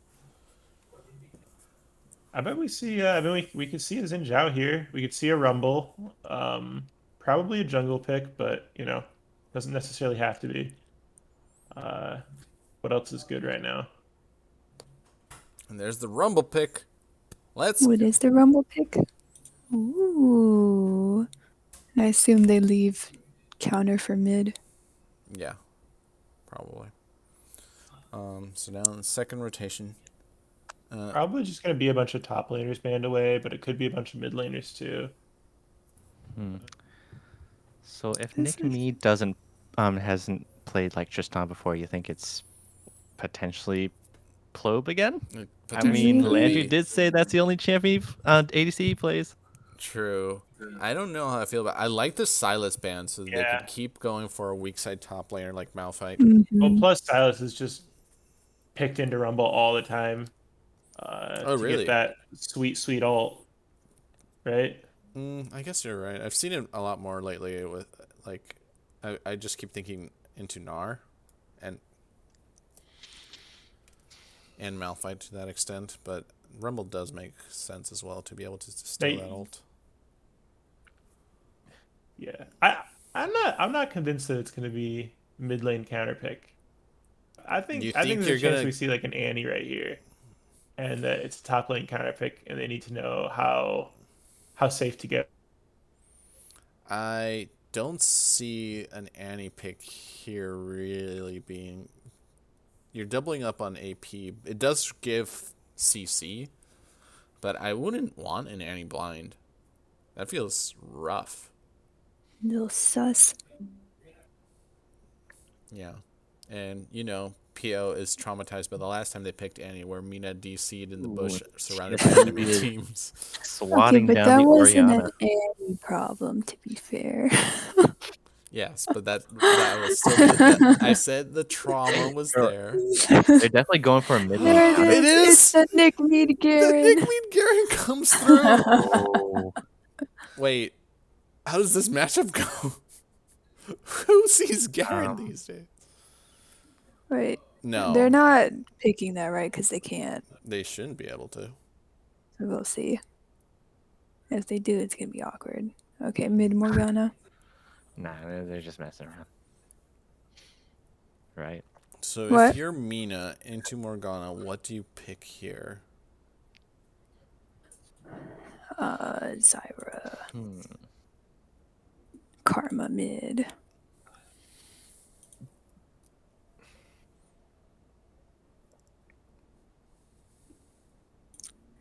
I bet we see. I mean, we could see a Xin Zhao here. We could see a Rumble. Probably a jungle pick, but doesn't necessarily have to be. Uh, what else is good right now? And there's the Rumble pick. Let's What go. is the Rumble pick? Ooh. I assume they leave counter for mid. Yeah, probably. So now in the second rotation. Probably just gonna be a bunch of top laners banned away, but it could be a bunch of mid laners too. So if This Nick is Me doesn't hasn't played like Tristan before, you think it's potentially Plobe again? I Potentially mean, could Landry be. did say that's the only champion ADC he plays. True. I don't know how I feel about. I like the Silas ban so that they Yeah. could keep going for a weak side top laner like Malphite. Well, Mhm. plus Silas is just picked into Rumble all the time Oh, to get really? that sweet, sweet ult, right? I guess you're right. I've seen it a lot more lately with like, I just keep thinking into Gnar, and Malphite to that extent, but Rumble does make sense as well to be able to steal that They, ult. yeah, I'm not convinced that it's gonna be mid lane counter pick. You I think think there's you're a chance gonna? we see like an Annie right here, and that it's a top lane counter pick, and they need to know how safe to get. I don't see an Annie pick here really being. You're doubling up on AP. It does give CC, but I wouldn't want an Annie blind. That feels rough. little sus. Yeah. And, PO is traumatized by the last time they picked Annie, where Mina DC'd in the bush surrounded by enemy TSC is teams. Okay, swatting but down that the wasn't Oriana. an Annie problem, to be fair. Yes, but that was still I said the trauma was Bro, there. they're definitely going for a mid lane There it counter. It is. It's is. the Nick Mead The Nick Garen. Mead Garen comes through. Oh, Wait, how does this matchup go? Who sees Garen um, these days? Right. They're No, not picking that right because they can't. they shouldn't be able to. So we'll see. If they do, it's gonna be awkward. Okay, mid Morgana. nah, they're just messing around, right? So if What? you're Mina into Morgana, what do you pick here? Zyra. Karma mid.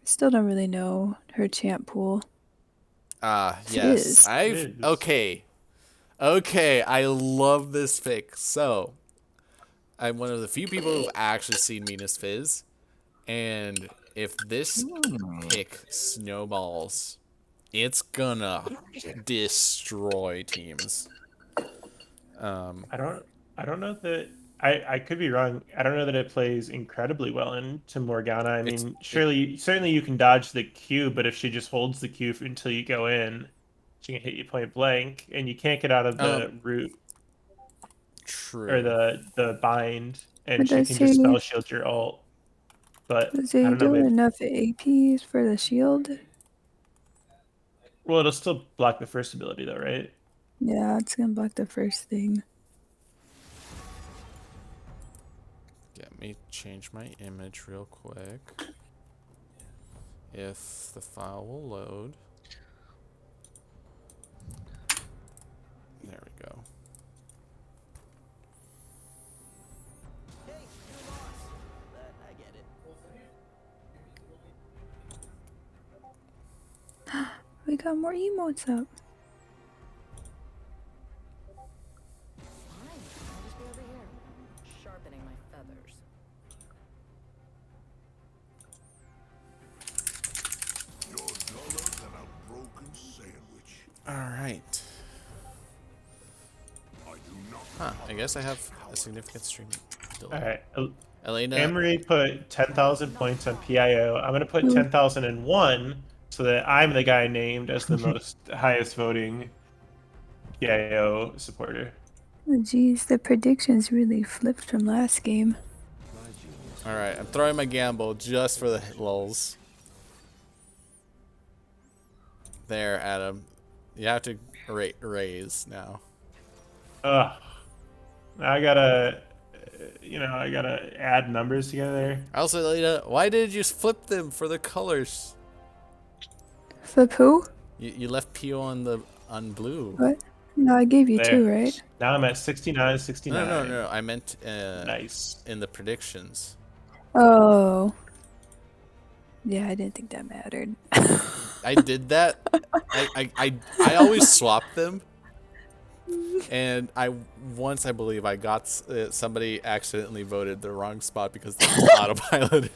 Still don't really know her champ pool. Yes. Fizz. Okay. Okay, I love this pick. So, I'm one of the few people who've actually seen Mina's Fizz, and if this pick snowballs, it's gonna destroy teams. I don't know that I could be wrong. I don't know that it plays incredibly well into Morgana. I It's mean, it certainly you can dodge the Q, but if she just holds the Q until you go in, she can hit you point blank, and you can't get out of um the root or true. the bind, and But she does can just he spell shield your ult. But does I he don't know, do maybe enough APs for the shield? well it'll still block the first ability though, right? Yeah, it's gonna block the first thing. Let me change my image real quick. If the file will load. There we go. We got more emotes up. Fine, I'll just be over here, sharpening my feathers. You're duller than a broken sandwich. All right. I do not. Huh, I guess I have a significant stream All delay. right. Elena, Emery put 10,000 points on PIO. I'm gonna put 10,001 so that I'm the guy named as the most highest voting PIO supporter. Oh, geez, the predictions really flipped from last game. all right, I'm throwing my gamble just for the lulz. There, Adam. You have to raise now. Ugh. I gotta, I gotta add numbers together. Also, Elena, why did you flip them for the colors? Flip who? You left PO on blue. What? No, I gave you There. 2, right? Now I'm at 69, 69. No. I meant Nice. in the predictions. Oh. Yeah, I didn't think that mattered. I did that. I always swap them. And I believe I got somebody accidentally voted the wrong spot because they autopiloted.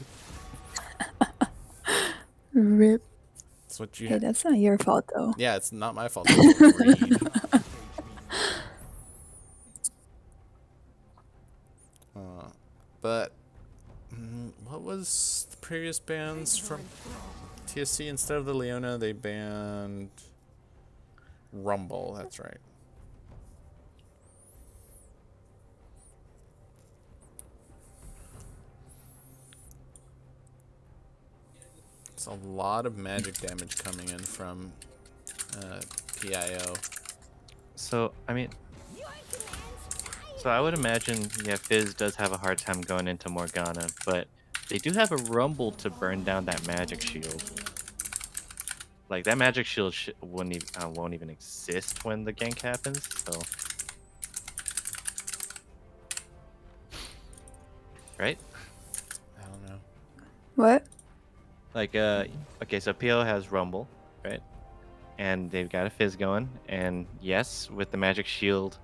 Rip. That's what you. Hey, that's not your fault though. Yeah, it's not my fault. It's greed. But what was the previous bans from TSC? Instead of the Leona, they banned Rumble. That's right. It's a lot of magic damage coming in from PIO. So I mean, so I would imagine, yeah, Fizz does have a hard time going into Morgana, but they do have a Rumble to burn down that magic shield. Like that magic shield won't even exist when the gank happens. So, right? I don't know. What? Like okay, so PO has Rumble, right? And they've got a Fizz going, and yes, with the magic shield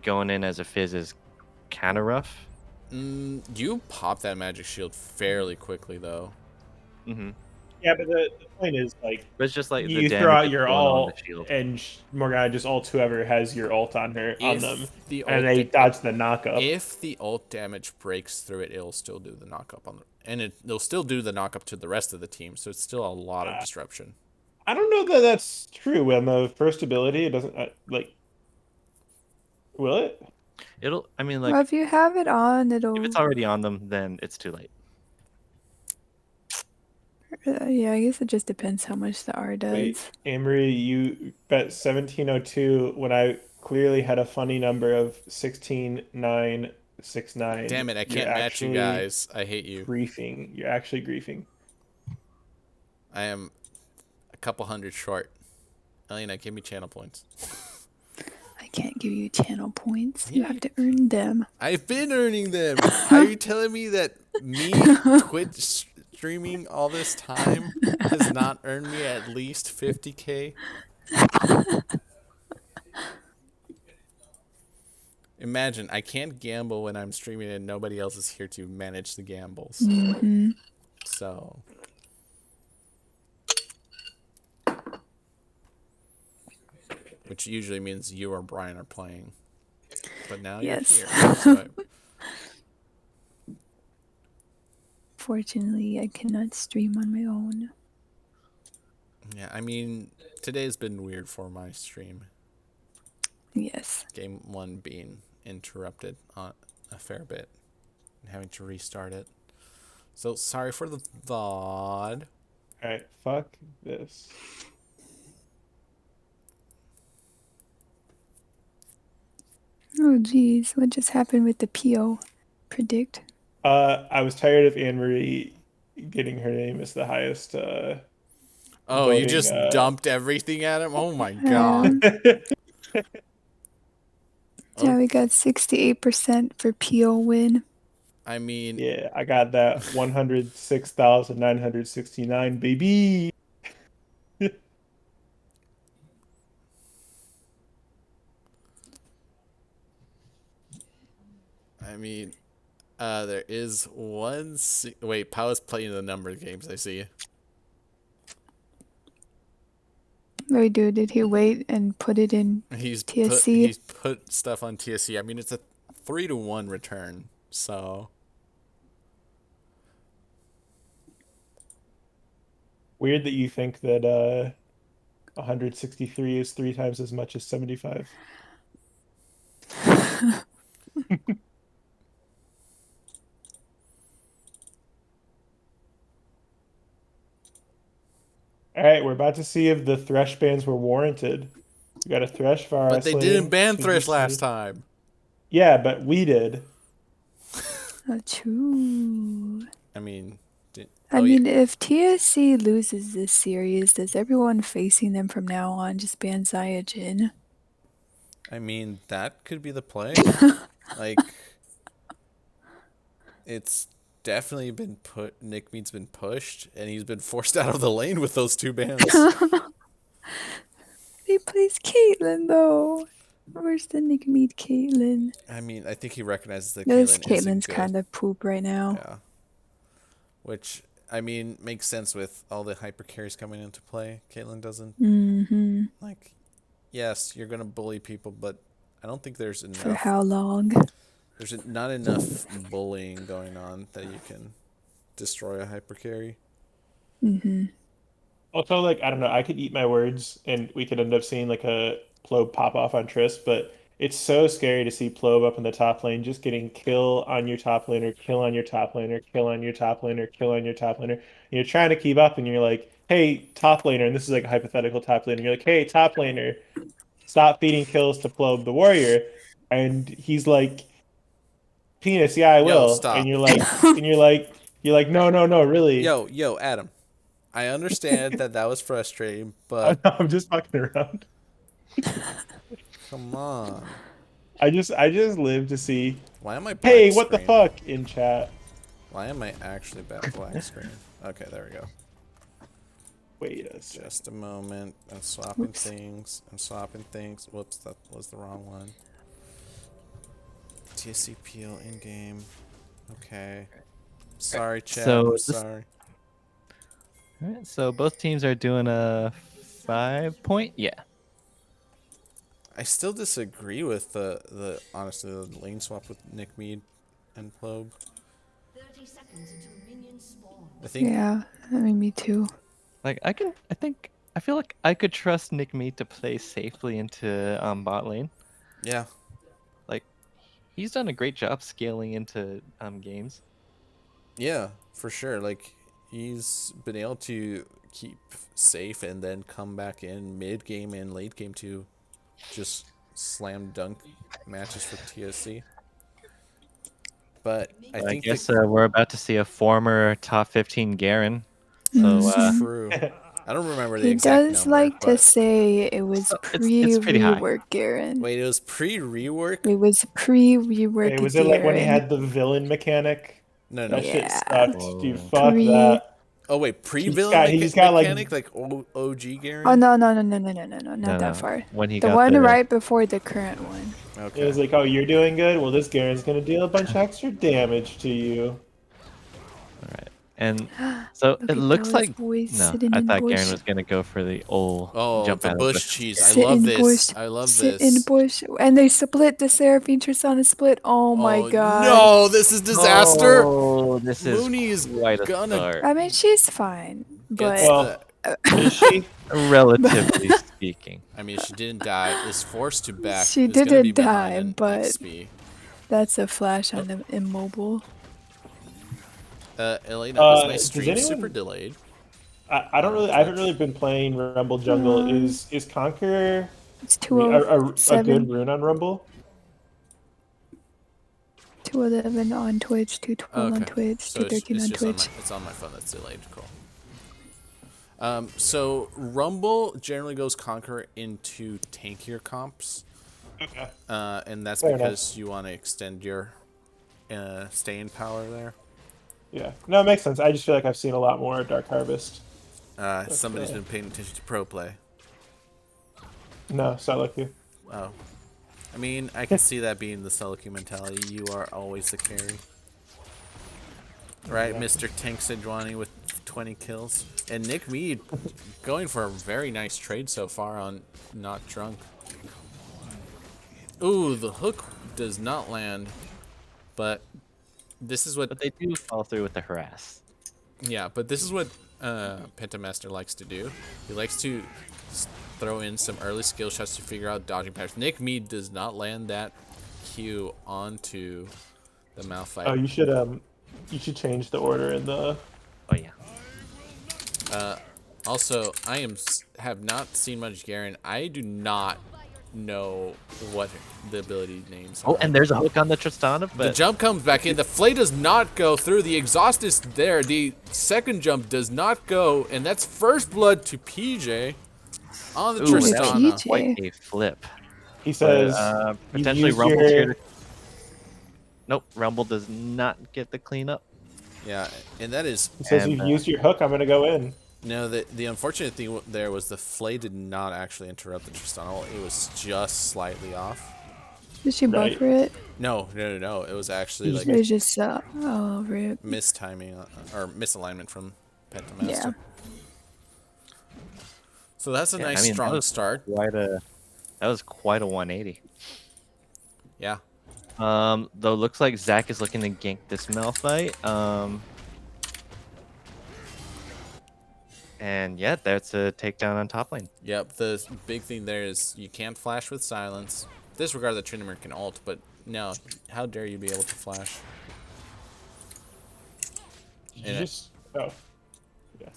going in as a Fizz is kind of rough. You pop that magic shield fairly quickly, though. Mm-hmm. Yeah, but the point is, like, But it's just like the you throw damage out it's your doing on the ult, shield. and Morgana just ults whoever has your ult on her on them, the and ult they dodge the knockup. If the ult damage breaks through it, it'll still do the knockup on the, and it'll still do the knockup to the rest of the team. So it's still a lot of disruption. I don't know that that's true. On the first ability, it doesn't like. Will it? It'll, I mean, Well, like, if you have it on, if it'll. it's already on them, then it's too late. Yeah, I guess it just depends how much the R does. Wait, Amory, you bet 1702 when I clearly had a funny number of 16969. Damn it! I You're can't match you actually guys. I hate you. griefing. You're actually griefing. I am a couple hundred short. Elena, give me channel points. I can't give you channel points. You have to earn them. I've been earning them. Are you telling me that me Twitch streaming all this time has not earned me at least 50K? Imagine, I can't gamble when I'm streaming and nobody else is here to manage the gambles. Mm-hmm. So, which usually means you or Brian are playing. But now Yes. you're here. So Fortunately, I cannot stream on my own. yeah, I mean, today's been weird for my stream. Yes. Game 1 being interrupted on a fair bit and having to restart it. So sorry for the VOD. Alright, fuck this. Oh, geez. What just happened with the PO predict? I was tired of Anne Marie getting her name as the highest Oh, you voting, just dumped everything at him? Oh my god. Yeah, we got 68% for PO win. I mean, Yeah, I got that 106,969, baby. there is one. Wait, Pow's playing the number games. I see. Wait, dude, did he wait and put it in TSC? He's put stuff on TSC. I mean, it's a 3-1 return. So Weird that you think that 163 is 3 times as much as 75. All right, we're about to see if the Thresh bans were warranted. We got a Thresh for but they didn't ban Thresh last time. Yeah, but we did. Oh, true. I mean, I mean, if TSC loses this series, does everyone facing them from now on just ban Zaya Jin? I mean, that could be the play. Like, it's definitely been put. Nick Mead's been pushed, and he's been forced out of the lane with those 2 bans. He plays Caitlyn though. Where's the Nick Mead Caitlyn? I mean, I think he recognizes that This Caitlyn isn't Caitlyn's good. kind of poop right now. Yeah. Which, I mean, makes sense with all the hyper carries coming into play. Caitlyn doesn't. Mm-hmm. Like, yes, you're going to bully people, but I don't think there's enough. For how long? There's not enough bullying going on that you can destroy a hyper carry. Mm-hmm. Also, like, I don't know, I could eat my words and we could end up seeing like a Plobe pop off on Triss, but it's so scary to see Plobe up in the top lane just getting kill on your top laner, kill on your top laner, kill on your top laner, kill on your top laner. And you're trying to keep up and you're like, hey, top laner, and this is like a hypothetical top laner. You're like, hey, top laner, stop feeding kills to Plobe the warrior. And he's like, penis, yeah, I will. stop. And you're like, no, no, no, really. Yo, Adam. I understand that was frustrating, but I'm just fucking around. come on. I just live to see. Why am I black Hey, what the screen? fuck in chat? Why am I actually black screen? Okay, there we go. Wait a sec. Just a moment. I'm swapping Whoops. things. Whoops, that was the wrong one. TSC PL in game. Okay. Sorry, chat. So I'm this- sorry. All right, so both teams are doing a 5-point. Yeah. I still disagree with the honestly the lane swap with Nick Mead and Plobe. 30 seconds until minions spawn. I think Yeah, I mean, me too. Like I feel like I could trust Nick Mead to play safely into bot lane. yeah. Like he's done a great job scaling into games. Yeah, for sure. Like he's been able to keep safe and then come back in mid game and late game to just slam dunk matches for TSC. But I I think guess we're about to see a former top 15 Garen. So that's true. I don't remember the He exact does number, like to but say it was it's pretty high. pre-rework Garen. wait, it was pre-rework? It was pre-rework Hey, was it like when he Garen. had the villain mechanic? No. That shit Yeah. sucked, dude. Fuck Pre- that. Oh wait, pre-villain he's got, like- mechanic like OG Garen? Oh no, not that No, far. when he The got one the- right before the current one. Okay. It was like, oh, you're doing good? Well, this Garen's gonna deal a bunch of extra damage to you. And so Look it at looks those like boys no, sitting I in thought bush. Garen was gonna go for the old Oh, jump the out of bush the cheese. I Sit love in this. bush. I love Sit this. in bush, and they split the Seraphine Tristana split. Oh my Oh, god! no, this is disaster. Oh, this is Mooney is quite a gonna start, I mean, she's fine, but Gets Well- the, Is she? relatively speaking. I mean, she didn't die. Is forced to back. She is gonna didn't be behind die, an but- XP. that's a flash on the immobile. Elena, is my does stream anyone- super delayed? I don't really. I haven't really been playing Rumble Jungle. Is Conquer It's a 207, good rune on Rumble? 211 on Twitch, 212 on Okay. Twitch, So it's 213 on just on Twitch. it's on my phone that's delayed. Cool. So Rumble generally goes Conqueror into tankier comps. Okay. And that's Fair because you want to extend your staying power there. Yeah. No, it makes sense. I just feel like I've seen a lot more Dark Harvest. Somebody's been paying attention to pro play. No, it's not like you. Oh. I mean, I can see that being the Celica mentality. You are always the carry. Right, Mr. Tank Sejuani with 20 kills. And Nick Mead going for a very nice trade so far on Not Drunk. Ooh, the hook does not land. But this is what... But they do fall through with the harass. Yeah, but this is what Pentamaster likes to do. He likes to throw in some early skill shots to figure out dodging patterns. Nick Mead does not land that Q onto the Malphite. Oh, you should change the order in the. Oh yeah. Also, have not seen much Garen. I do not know what the ability names are. Oh, and there's a hook on the Tristana, The but jump comes back in. The flay does not go through. The exhaust is there. The second jump does not go, and that's first blood to PJ on the Ooh, that was Tristana. PJ. quite a flip. He But says, "You've potentially used Rumble's here your." to. Nope, Rumble does not get the cleanup. Yeah, and that is He says, And "You've used your hook. I'm gonna go in." no. The unfortunate thing there was the flay did not actually interrupt the Tristan ult. It was just slightly off. Did she Right. buffer it? No. It was actually He like just It was just oh rip. mistiming or misalignment from Pentamaster. Yeah. So that's a yeah, nice I mean, strong start. that was quite a 180. Yeah. Though looks like Zach is looking to gank this Malphite. And yeah, that's a takedown on top lane. Yep. The big thing there is you can't flash with silence. Disregard that Tryndamere can ult, but no, how dare you be able to flash? Did And you just? Oh. Yeah.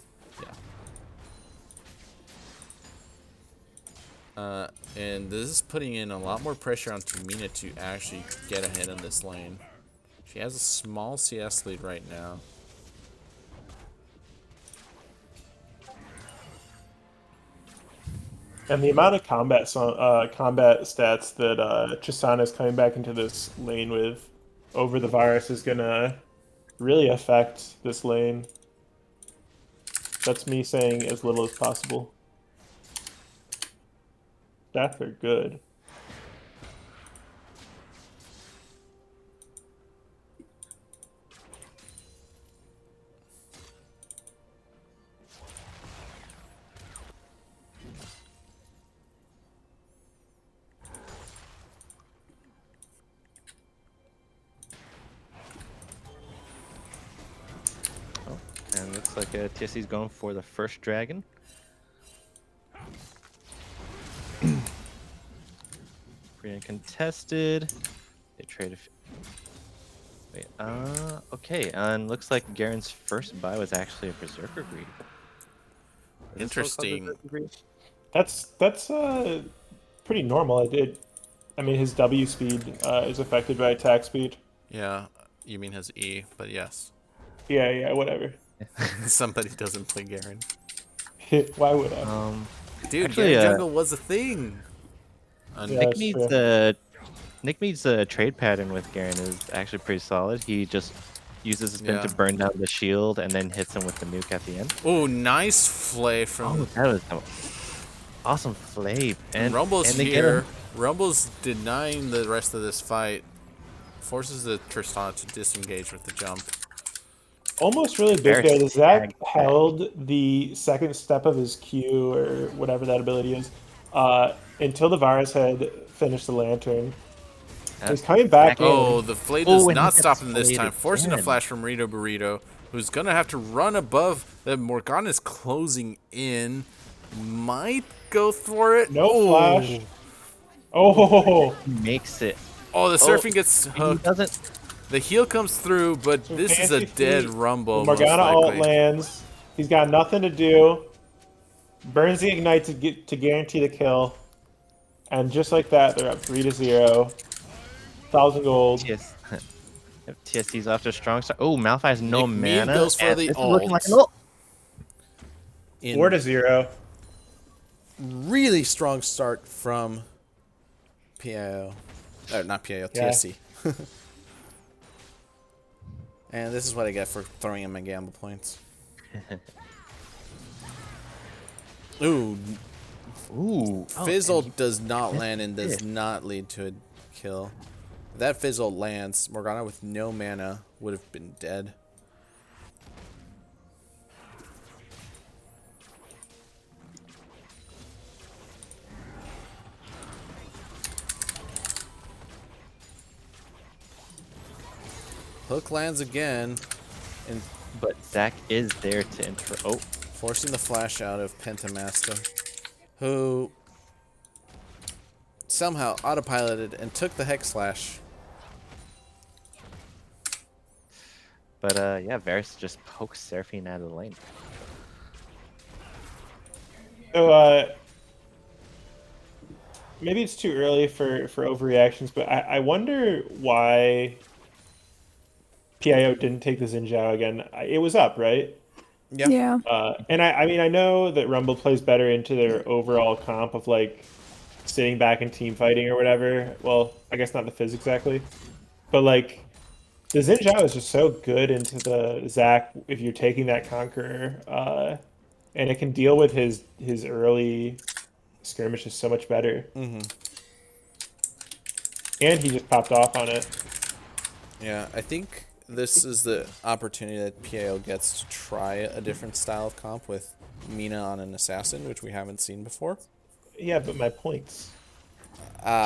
And this is putting in a lot more pressure on Tamina to actually get ahead in this lane. She has a small CS lead right now. And the amount of combat stats that Tristana is coming back into this lane with over the virus is gonna really affect this lane. That's me saying as little as possible. Stats are good. Oh, and looks like TSC's going for the first dragon. Free and contested. They trade. Wait. Okay. And looks like Garen's first buy was actually a Berserker Greed. Is this still called Interesting. Berserker Greed? That's pretty normal. I mean, his W speed is affected by attack speed. Yeah, you mean his E, but yes. Yeah, whatever. Somebody doesn't play Garen. Why would I? Dude, Actually, Garen jungle was a thing. Yeah, Nick that's Mead's true. Nick Mead's trade pattern with Garen is actually pretty solid. He just uses his spin Yeah. to burn down the shield and then hits him with the nuke at the end. Oh, nice flay from Oh, that was some awesome flay. And Rumble's and they get here. him. Rumble's denying the rest of this fight. Forces the Tristana to disengage with the jump. Almost really big Very there. The Zach snag. held the second step of his Q or whatever that ability is until the virus had finished the lantern. He's coming back in. Oh, the flay Oh, does and he not gets stop him this flayed time, forcing a again. flash from Rito Burrito, who's gonna have to run above. The Morgana's closing in. Might go for it. No Oh. flash. Oh, He makes it. Oh, the surfing gets He hooked. doesn't. The heal comes through, but this is a fancy dead feet. Rumble. Morgana most ult likely. lands. He's got nothing to do. Burns the ignite to guarantee the kill. And just like that, they're up 3-0. 1,000 gold. TS, TSC's off to a strong start. Oh, Malphite has no Nick Mead mana. goes for and the this is looking like an ult. ult. In 4-0. really strong start from PIO. Not PIO, TSC. And this is what I get for throwing in my gamble points. Ooh, Ooh. Fizzle and he- does not land and does not lead to a kill. If that Fizzle lands, Morgana with no mana would have been dead. Hook lands again, and But Zach is there to oh, forcing the flash out of Pentamaster, who somehow autopiloted and took the Hex Slash. but yeah, Varus just pokes Seraphine out of the lane. So, maybe it's too early for overreactions, but I wonder why PIO didn't take the Xin Zhao again. It was up, right? Yeah. And I mean, I know that Rumble plays better into their overall comp of like sitting back and team fighting or whatever. Well, I guess not the Fizz exactly, but like the Xin Zhao is just so good into the Zac if you're taking that Conqueror, and it can deal with his early skirmishes so much better. And he just popped off on it. Yeah, I think this is the opportunity that PIO gets to try a different style of comp with Mina on an assassin, which we haven't seen before. Yeah, but my points.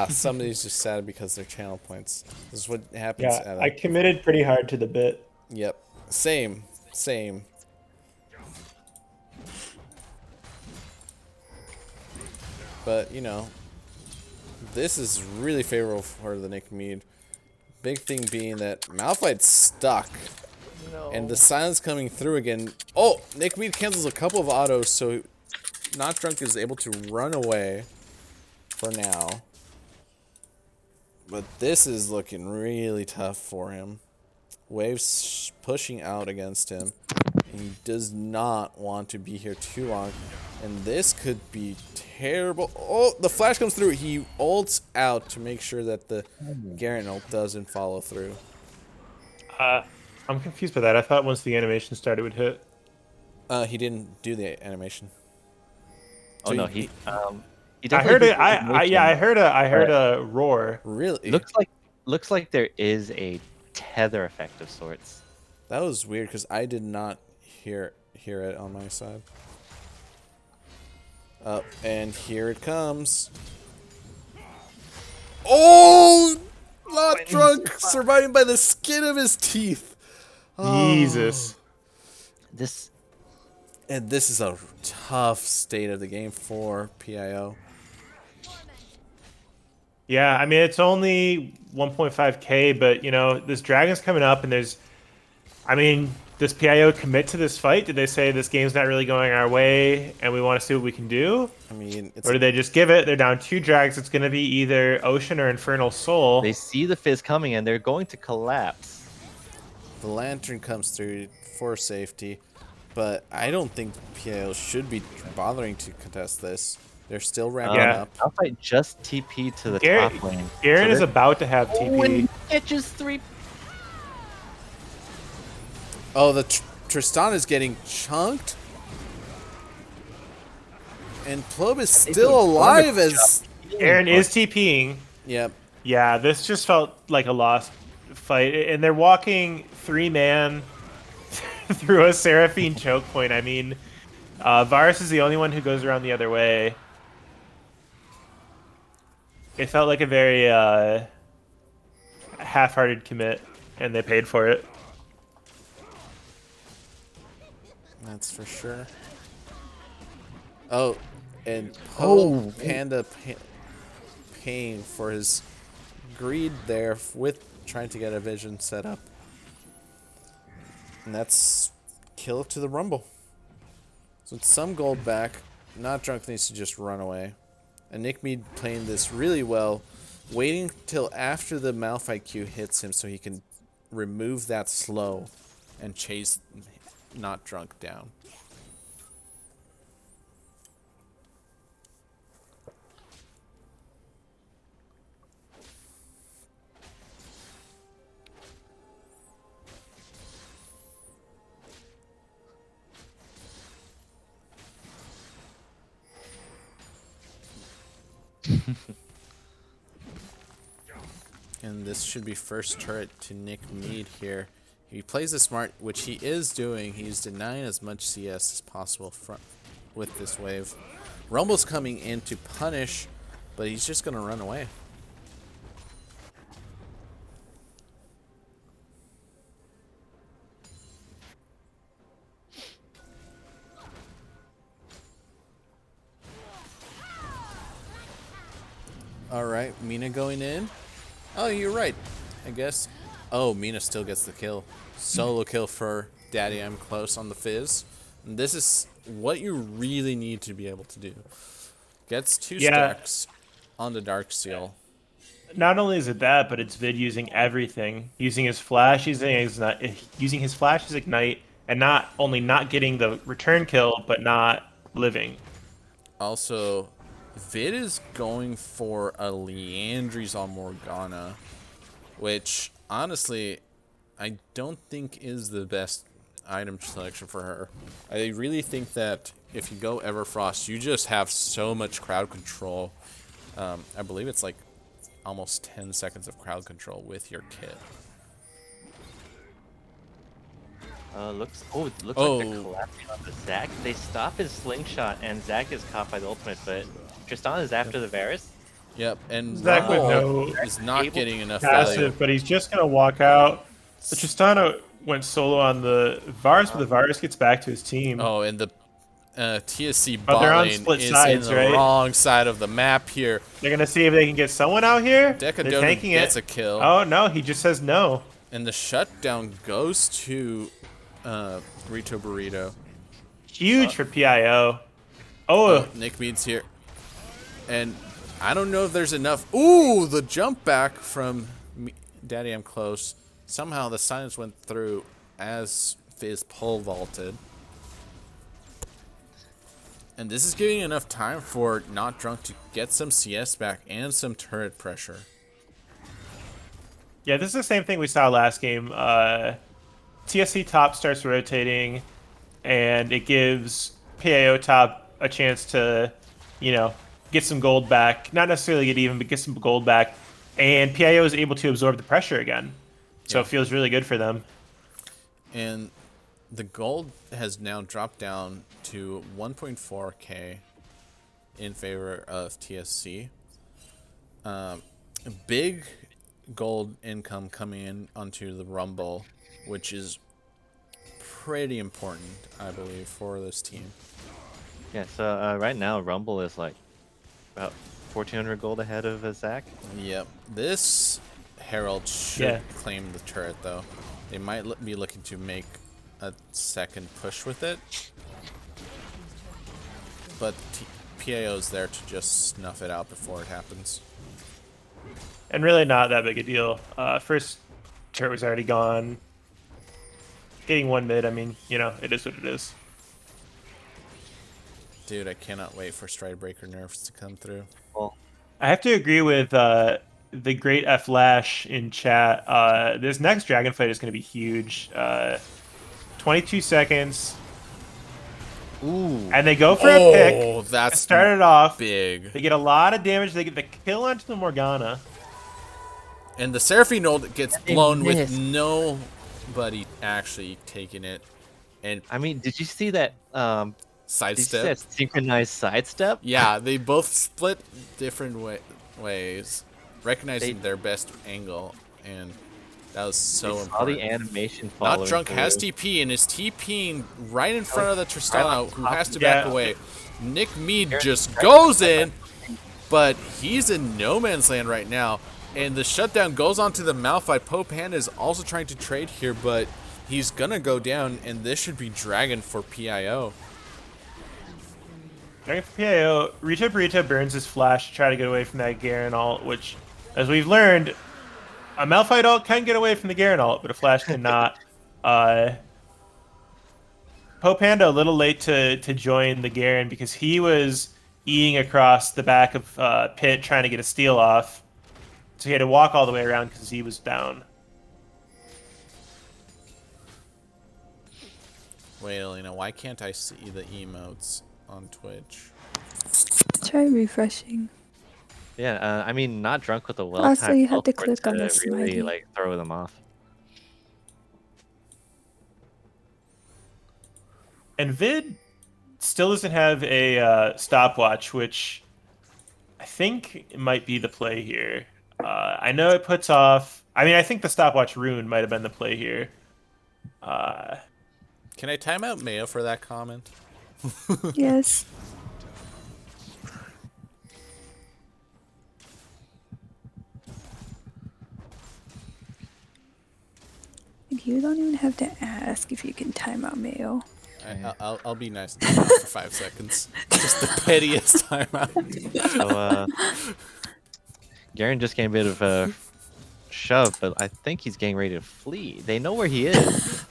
Somebody's just sad because they're channel points. This is what happens Yeah, at I a... committed pretty hard to the bit. Yep. Same. Same. But, you know, this is really favorable for the Nick Mead. Big thing being that Malphite's stuck. No. And the silence coming through again. Oh, Nick Mead cancels a couple of autos, so Not Drunk is able to run away for now. But this is looking really tough for him. Waves pushing out against him. He does not want to be here too long. And this could be terrible. Oh, the flash comes through. He ults out to make sure that the Garen ult doesn't follow through. I'm confused by that. I thought once the animation started, it would hit. He didn't do the animation. Oh So no, he- he I heard definitely it. did the Yeah, I animation. heard a roar. Really? Looks like there is a tether effect of sorts. That was weird because I did not hear it on my side. Up and here it comes. Oh, Not Drunk surviving by the skin of his teeth. Jesus. This And this is a tough state of the game for PIO. Yeah, I mean it's only 1.5k, but you know this dragon's coming up, and there's, I mean, does PIO commit to this fight? Did they say this game's not really going our way, and we want to see what we can do? I mean, it's Or did they just give it? They're down 2 drags. It's going to be either Ocean or Infernal Soul. they see the fizz coming and they're going to collapse. the lantern comes through for safety, but I don't think PIO should be bothering to contest this. They're still ramping Yeah. up. Malphite just TP to the Garen, top lane. Garen is they're- about to have Oh, TP. and catches 3. Oh, the Tristan is getting chunked. And Plob is still alive as... Garen is TPing. Yep. Yeah, this just felt like a lost fight, and they're walking 3-man through a Seraphine choke point. I mean, Varus is the only one who goes around the other way. It felt like a very half-hearted commit, and they paid for it. That's for sure. Oh, and Panda paying for his greed there with trying to get a vision set up. And that's kill to the Rumble. So it's some gold back. Not Drunk needs to just run away. And Nick Mead playing this really well, waiting till after the Malphite Q hits him so he can remove that slow and chase Not Drunk down. And this should be first turret to Nick Mead here. He plays it smart, which he is doing. He's denying as much CS as possible with this wave. Rumble's coming in to punish, but he's just going to run away. Alright, Mina going in. Oh, you're right. I guess. Oh, Mina still gets the kill. Solo kill for Daddy I'm Close on the Fizz. And this is what you really need to be able to do. Gets 2 stacks on the Darksteel. Not only is it that, but it's Vid using everything, using his flash, using his flash as ignite, and not only not getting the return kill, but not living. Also, Vid is going for a Leandry's on Morgana, which honestly I don't think is the best item selection for her. I really think that if you go Everfrost, you just have so much crowd control. I believe it's like almost 10 seconds of crowd control with your kit. Looks like they're Oh. collapsing on the Zac. They stop his slingshot, and Zac is caught by the ultimate, but Tristan is after the Varus. Yep, and Zac with Rumble no is not able getting enough value. passive, but he's just gonna walk out. The Tristana went solo on the Varus, but the Varus gets back to his team. Oh, and the TSC But they're bot on lane split is sides, in the right? wrong side of the map here. They're gonna see if they can get someone out here. They're Decadona tanking gets it. a kill. Oh no, he just says no. And the shutdown goes to Rito Burrito. Huge for PIO. Oh, Nick Mead's here. And I don't know if there's enough. Ooh, the jump back from Daddy I'm Close. Somehow the silence went through as Fizz pole vaulted. And this is giving enough time for Not Drunk to get some CS back and some turret pressure. yeah, this is the same thing we saw last game. TSC top starts rotating, and it gives PIO top a chance to, you know, get some gold back. Not necessarily get even, but get some gold back. And PIO is able to absorb the pressure again. So Yeah. it feels really good for them. And the gold has now dropped down to 1.4k in favor of TSC. Big gold income coming in onto the Rumble, which is pretty important, I believe, for this team. Yeah, so right now Rumble is like about 1,400 gold ahead of Zac. Yep. This Herald should Yeah. claim the turret, though. They might be looking to make a second push with it. But PIO's there to just snuff it out before it happens. And really not that big a deal. First turret was already gone. Getting one mid, I mean, you know, it is what it is. Dude, I cannot wait for Stridebreaker nerfs to come through. Well, I have to agree with the great F Lash in chat. This next dragon fight is going to be huge. 22 seconds, ooh, and they go for a pick. Oh, that's Started off big. They get a lot of damage. They get the kill onto the Morgana. And the Seraphine ult gets They blown with missed. nobody actually taking it. And I mean, did you see that? Did you see sidestep. that synchronized sidestep? Yeah, they both split different ways, recognizing They- their best angle, and that was so They saw important. the animation following Not Drunk has through. TP and is TPing right in front of the Tristana, who has to Yeah. back away. Nick Mead just goes in, but he's in no man's land right now. And the shutdown goes onto the Malphite. Pope Hand is also trying to trade here, but he's gonna go down, and this should be Dragon for PIO. Dragon for PIO. Rita burns his flash to try to get away from that Garen ult, which, as we've learned, a Malphite ult can get away from the Garen ult, but a flash cannot. Pope Panda a little late to join the Garen because he was eating across the back of Pit trying to get a steal off. So he had to walk all the way around because he was down. Wait, Elena, why can't I see the emotes on Twitch? Try refreshing. Yeah, I mean, not drunk with a well Also, you have to teleport click on the really smiley. like throw them off. And Vid still doesn't have a stopwatch, which I think might be the play here. I know it puts off. I mean, I think the stopwatch rune might have been the play here. Can I time out Mayo for that comment? Yes. You don't even have to ask if you can time out Mayo. I'll be nice and time out for 5 seconds. Just the pettiest timeout. So, Garen just getting a bit of a shove, but I think he's getting ready to flee. They know where he is.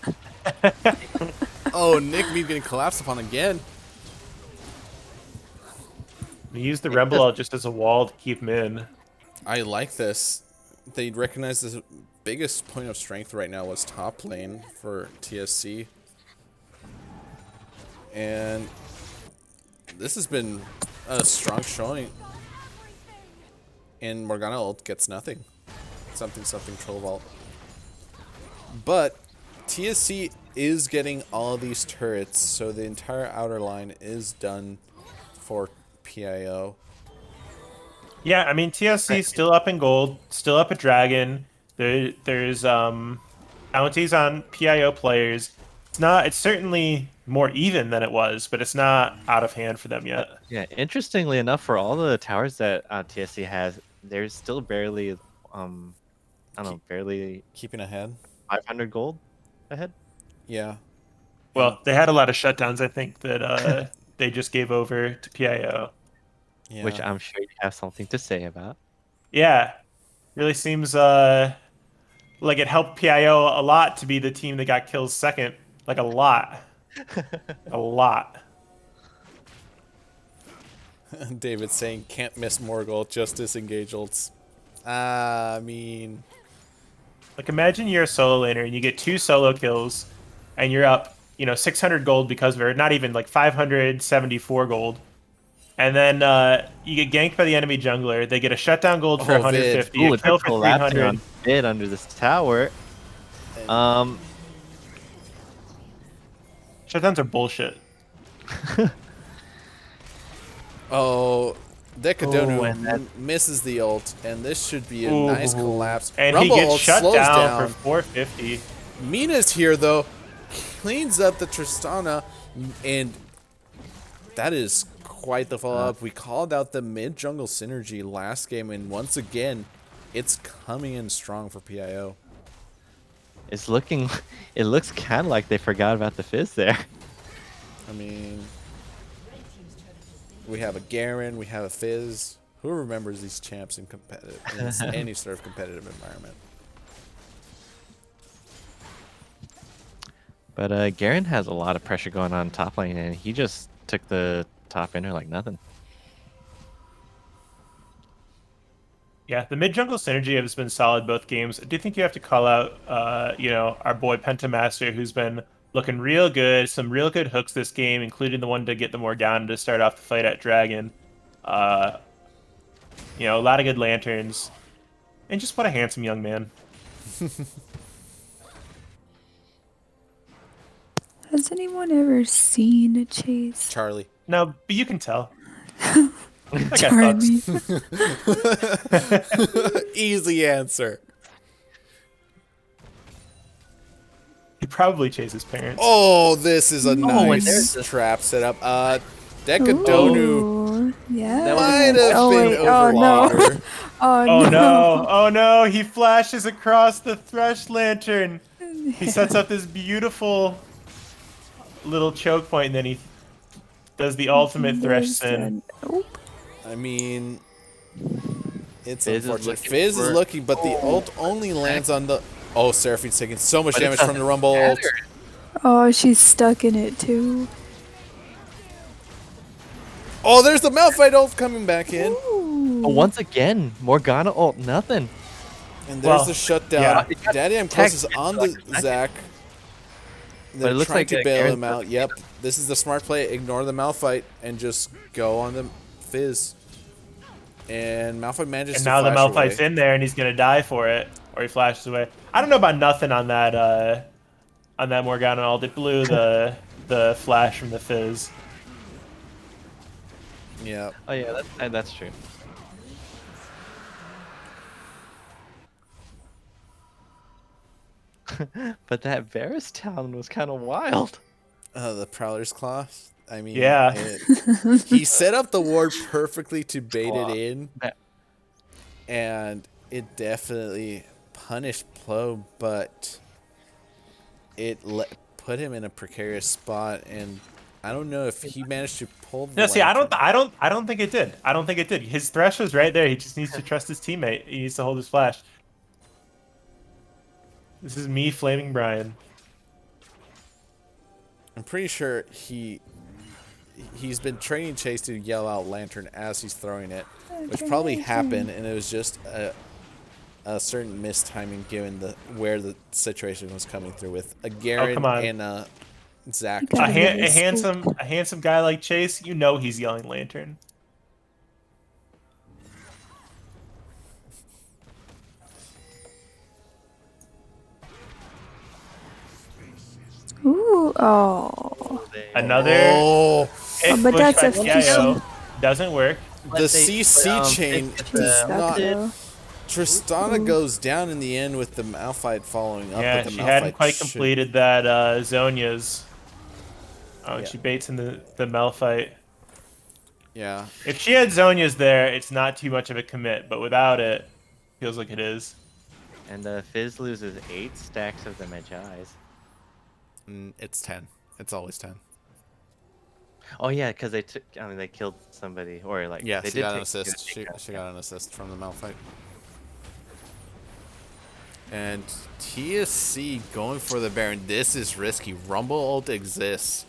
Oh, Nick Mead getting collapsed upon again. We use the Rebel Ult just as a wall to keep him in. I like this. They recognize the biggest point of strength right now was top lane for TSC. And this has been a strong showing. And Morgana ult gets nothing. Something troll vault. But TSC is getting all of these turrets, so the entire outer line is done for PIO. Yeah, I mean TSC still up in gold, still up at dragon. There's bounties on PIO players. It's certainly more even than it was, but it's not out of hand for them yet. Yeah, interestingly enough, for all the towers that TSC has, there's still barely, I don't know, barely Keeping ahead. 500 gold ahead. Yeah. Well, they had a lot of shutdowns, I think, that they just gave over to PIO. Yeah. Which I'm sure you have something to say about. Yeah, really seems like it helped PIO a lot to be the team that got kills second. Like a lot. A lot. David saying can't miss Morgul, just disengage ults. I mean, Like imagine you're a solo laner and you get 2 solo kills and you're up, 600 gold because of it, or not even like 574 gold. And then you get ganked by the enemy jungler. They get a shutdown gold for Oh, 150, Ooh, a they're kill for collapsing 300. on Vid under this tower. Shutdowns are bullshit. oh, Decadonu and misses the ult, and this should be a Ooh. nice collapse. And Rumble he gets ult shut slows down for 450. Mina's here though, cleans up the Tristana, and that is quite the follow-up. We called out the mid-jungle synergy last game, and once again, it's coming in strong for PIO. It looks kind of like they forgot about the Fizz there. I mean, we have a Garen, we have a Fizz. Who remembers these champs in any sort of competitive environment? But Garen has a lot of pressure going on top lane, and he just took the top inner like nothing. Yeah, the mid jungle synergy has been solid both games. I do think you have to call out, our boy Pentamaster, who's been looking real good. Some real good hooks this game, including the one to get the Morgana to start off the fight at Dragon. A lot of good lanterns, and just what a handsome young man. Has anyone ever seen Chase? Charlie. No, but you can tell. That guy Charlie. fucks. Easy answer. He probably chases parents. Oh, this is a and nice there's this- trap setup. Decadonu Ooh, yeah. might have Oh, been wait. Oh, no. overwater. Oh, Oh no. no! Oh no! He flashes across the Thresh Lantern. He sets up this beautiful little choke point, and then he does the ultimate Thresh sin. Nope. I mean, it's Fizz is unfortunate. looking Fizz is for- looking, but the ult only lands on the... Oh, Seraphine's taking so much But it damage from the doesn't Rumble ult. matter. Oh, she's stuck in it, too. Oh, there's the Malphite ult coming back in. Ooh. But once again, Morgana ult, nothing. And there's Well, the shutdown. yeah. Daddy I'm close is on the Zac. They're it looks trying like to bail Garen's him out. Yep, this is the smart play. Ignore the Malphite and just go on the Fizz. And Malphite manages And to now the flash Malphite's away. in there, and he's gonna die for it, or he flashes away. I don't know about nothing on that Morgana ult. It blew the flash from the Fizz. Yeah. Oh yeah, that's true. But that Varus town was kind of wild. The Prowler's Claw. I mean, Yeah. he set up the ward perfectly to bait it in, That- and it definitely punished Plo, but it put him in a precarious spot, and I don't know if he managed to pull the No, see, I lantern. don't think it did. I don't think it did. His Thresh was right there. He just needs to trust his teammate. He needs to hold his flash. This is me flaming Brian. I'm pretty sure he's been training Chase to yell out Lantern as he's throwing it, which probably happened, and it was just a certain mistiming given where the situation was coming through with a Garen come on. and Zach. You got A handsome guy like Chase, you know he's yelling Lantern. Ooh, oh. Another Oh, hit but push that's by a PIO. Doesn't work. the CC chain it's, does Stuck not. though. Tristana goes down in the end with the Malphite following up. Yeah, but the she Malphite hadn't quite should- completed that Zonya's. Oh, Yeah. she baits in the Malphite. Yeah, If she had Zonya's there, it's not too much of a commit, but without it, feels like it is. And Fizz loses 8 stacks of the Magi's. it's 10. It's always 10. Oh yeah, because they took. I mean, they killed somebody, or like Yeah, they she did got an take. assist. She got an assist from the Malphite. And TSC going for the Baron. This is risky. Rumble ult exists,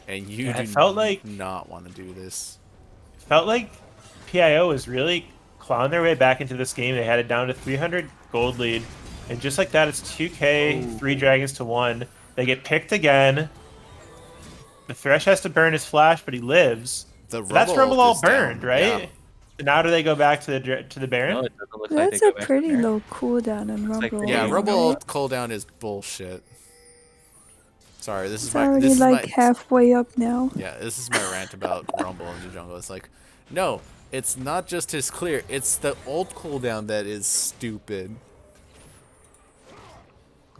and you Yeah, do it felt like- not want to do this. Felt like PIO was really clawing their way back into this game. They had it down to 300 gold lead, and just like that, it's 2K, 3 dragons to 1. They get picked again. The Thresh has to burn his flash, but he lives. The So that's Rumble Rumble ult all is down. burned, right? Yeah. So now do they go back to the Baron? No, it doesn't look like That's they a go back to pretty there. low cooldown on like Rumble. they're Yeah, Yeah, Rumble right? ult cooldown is bullshit. Sorry, this is It's my already this is like my halfway up now. yeah, this is my rant about Rumble in the jungle. It's like, no, it's not just his clear. It's the ult cooldown that is stupid.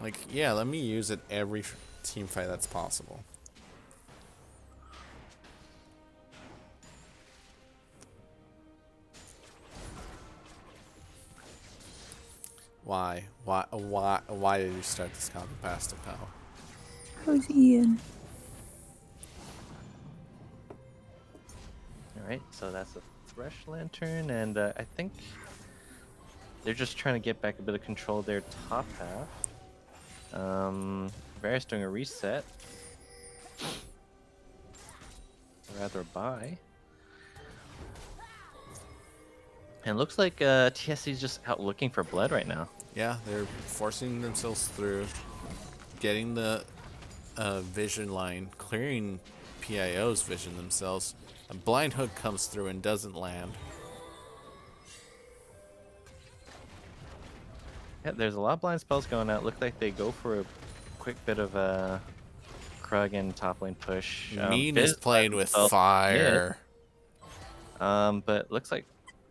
Like, yeah, let me use it every team fight that's possible. Why? Why did you start this copy past him, pal? How's Ian? Alright, so that's a Thresh Lantern, and I think they're just trying to get back a bit of control of their top half. Varus doing a reset. Or rather, buy. And it looks like TSC's just out looking for blood right now. Yeah, they're forcing themselves through, getting the vision line, clearing PIO's vision themselves. A blind hook comes through and doesn't land. Yeah, there's a lot of blind spells going out. Look like they go for a quick bit of a Krug and top lane push. Mean Fizz is playing lets with himself fire. hit. But looks like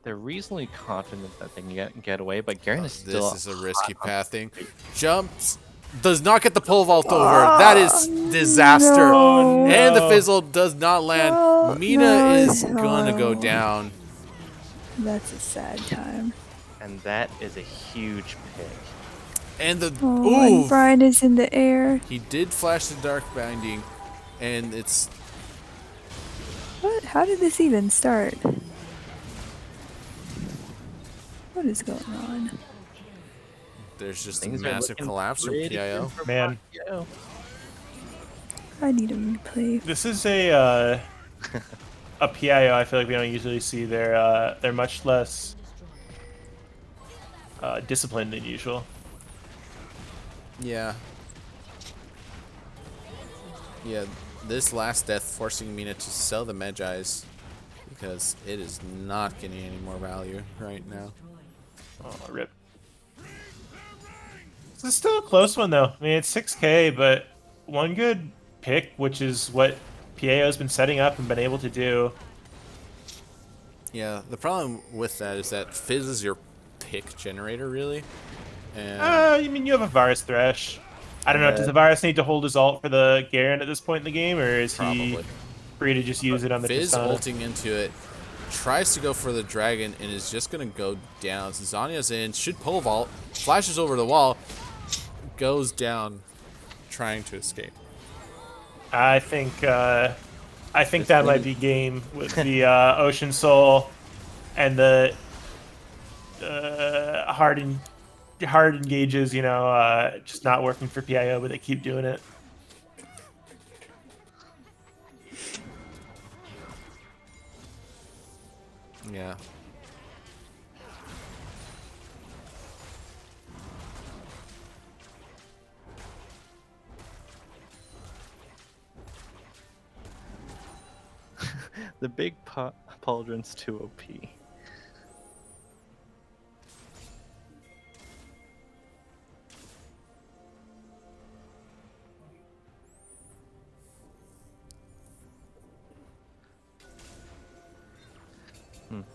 they're reasonably confident that they can get away. But Garen is still. This is a risky pathing. Jumps. Does not get the pole vault over. That is disaster. no. And the fizzle does not land. No, Mina no, is gonna go no. down. That's a sad time. And that is a huge pick. And the Oh, and ooh, Brian is in the air. he did flash the dark binding, and it's What? How did this even start? What is going on? there's just Things a are massive looking collapse from pretty PIO. good for Man. PIO. I need a replay. This is a PIO. I feel like we don't usually see. They're much less disciplined than usual. Yeah. Yeah, this last death forcing Mina to sell the Magi's because it is not getting any more value right now. Oh, rip. This is still a close one, though. I mean, it's 6K, but one good pick, which is what PAO's been setting up and been able to do. Yeah, the problem with that is that Fizz is your pick generator, really. And I mean, you have a Varus Thresh. I don't know, does the Varus need to hold his ult for the Garen at this point in the game, or is he probably. free to just use it on the Fizz Tristana? ulting into it, tries to go for the dragon, and is just going to go down. Zanya's in, should pole vault, flashes over the wall, goes down, trying to escape. I think that might be game with the Ocean Soul and the hard engages, just not working for PIO, but they keep doing it. Yeah. The big pauldron's too OP.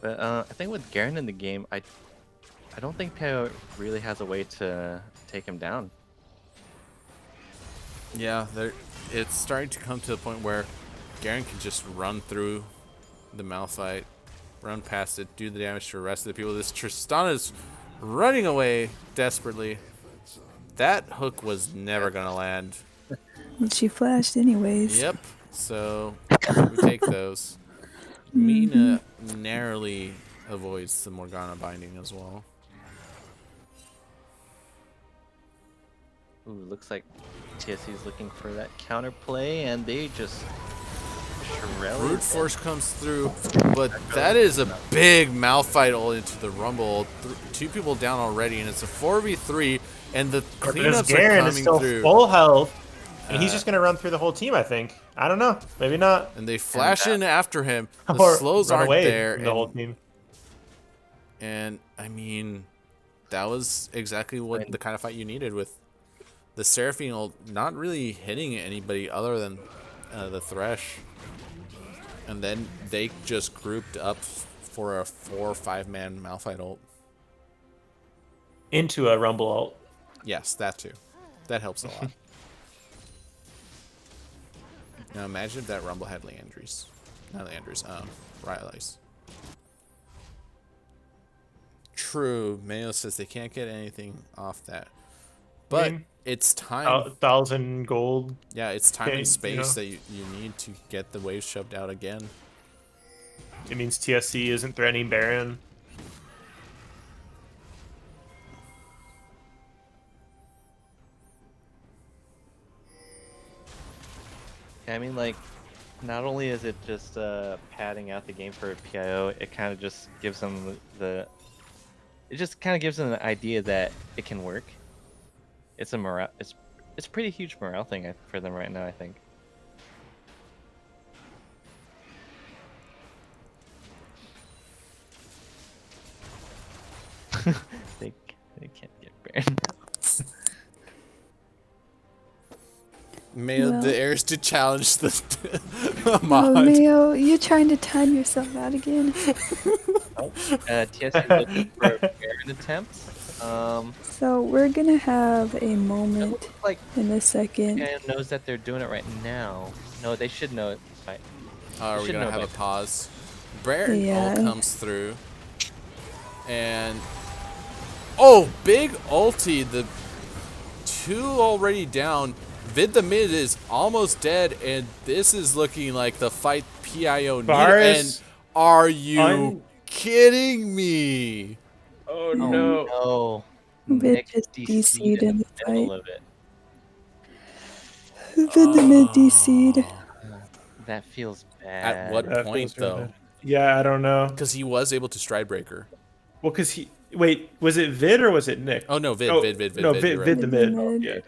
But I think with Garen in the game, I don't think PIO really has a way to take him down. Yeah, it's starting to come to the point where Garen can just run through the Malphite, run past it, do the damage to the rest of the people. This Tristana's running away desperately. That hook was never going to land. She flashed anyways. Yep, so we take those. Mina narrowly avoids the Morgana binding as well. Ooh, looks like TSC is looking for that counterplay, and they just Brute Force comes through, but that is a big Malphite ult into the Rumble. Two people down already, and it's a 4v3, and the cleanups Garen are is coming still through. full health, and he's just gonna run through the whole team. I think. I don't know. Maybe not. And they flash in after him. The Or slows run aren't away there, from the whole team. and I mean, that was exactly what the kind of fight you needed with the Seraphine ult not really hitting anybody other than the Thresh. And then they just grouped up for a 4 or 5 man Malphite ult. Into a Rumble ult. Yes, that too. That helps a lot. Now imagine if that Rumble had Landry's. Not Landry's, Riley's. True, Mayo says they can't get anything off that. But it's time. 1,000 gold. Yeah, it's time and space know. that you need to get the waves shoved out again. It means TSC isn't threatening Baron. I mean, like, not only is it just padding out the game for PIO, it kind of just gives them it just kind of gives them the idea that it can work. It's a morale. It's a pretty huge morale thing for them right now, I think. they can't get Baron. Mayo Well. dares to challenge the Oh, mod. Mayo, you trying to time yourself out again? TSC looking for Baron attempts. So we're gonna have a It moment looks like in a second. PIO knows that they're doing it right now. No, they should know it. By, Are we should gonna know have by a pause? Baron Yeah. ult comes through, and oh, big ulti. The 2 already down. Vid the mid is almost dead, and this is looking like the fight PIO needed. And are you kidding me? Oh no. Vid Nick just DC'd DC'd in the middle fight. of it. Vid the mid DC'd. That feels At bad. what That point feels really though? bad. Yeah, I don't know. Because he was able to stride breaker. Well, because he. Wait, was it Vid or was it Nick? Oh no, Vid, Oh, Vid. No, Vid, Vid, you're right. Vid the mid. Vid the mid. Yeah.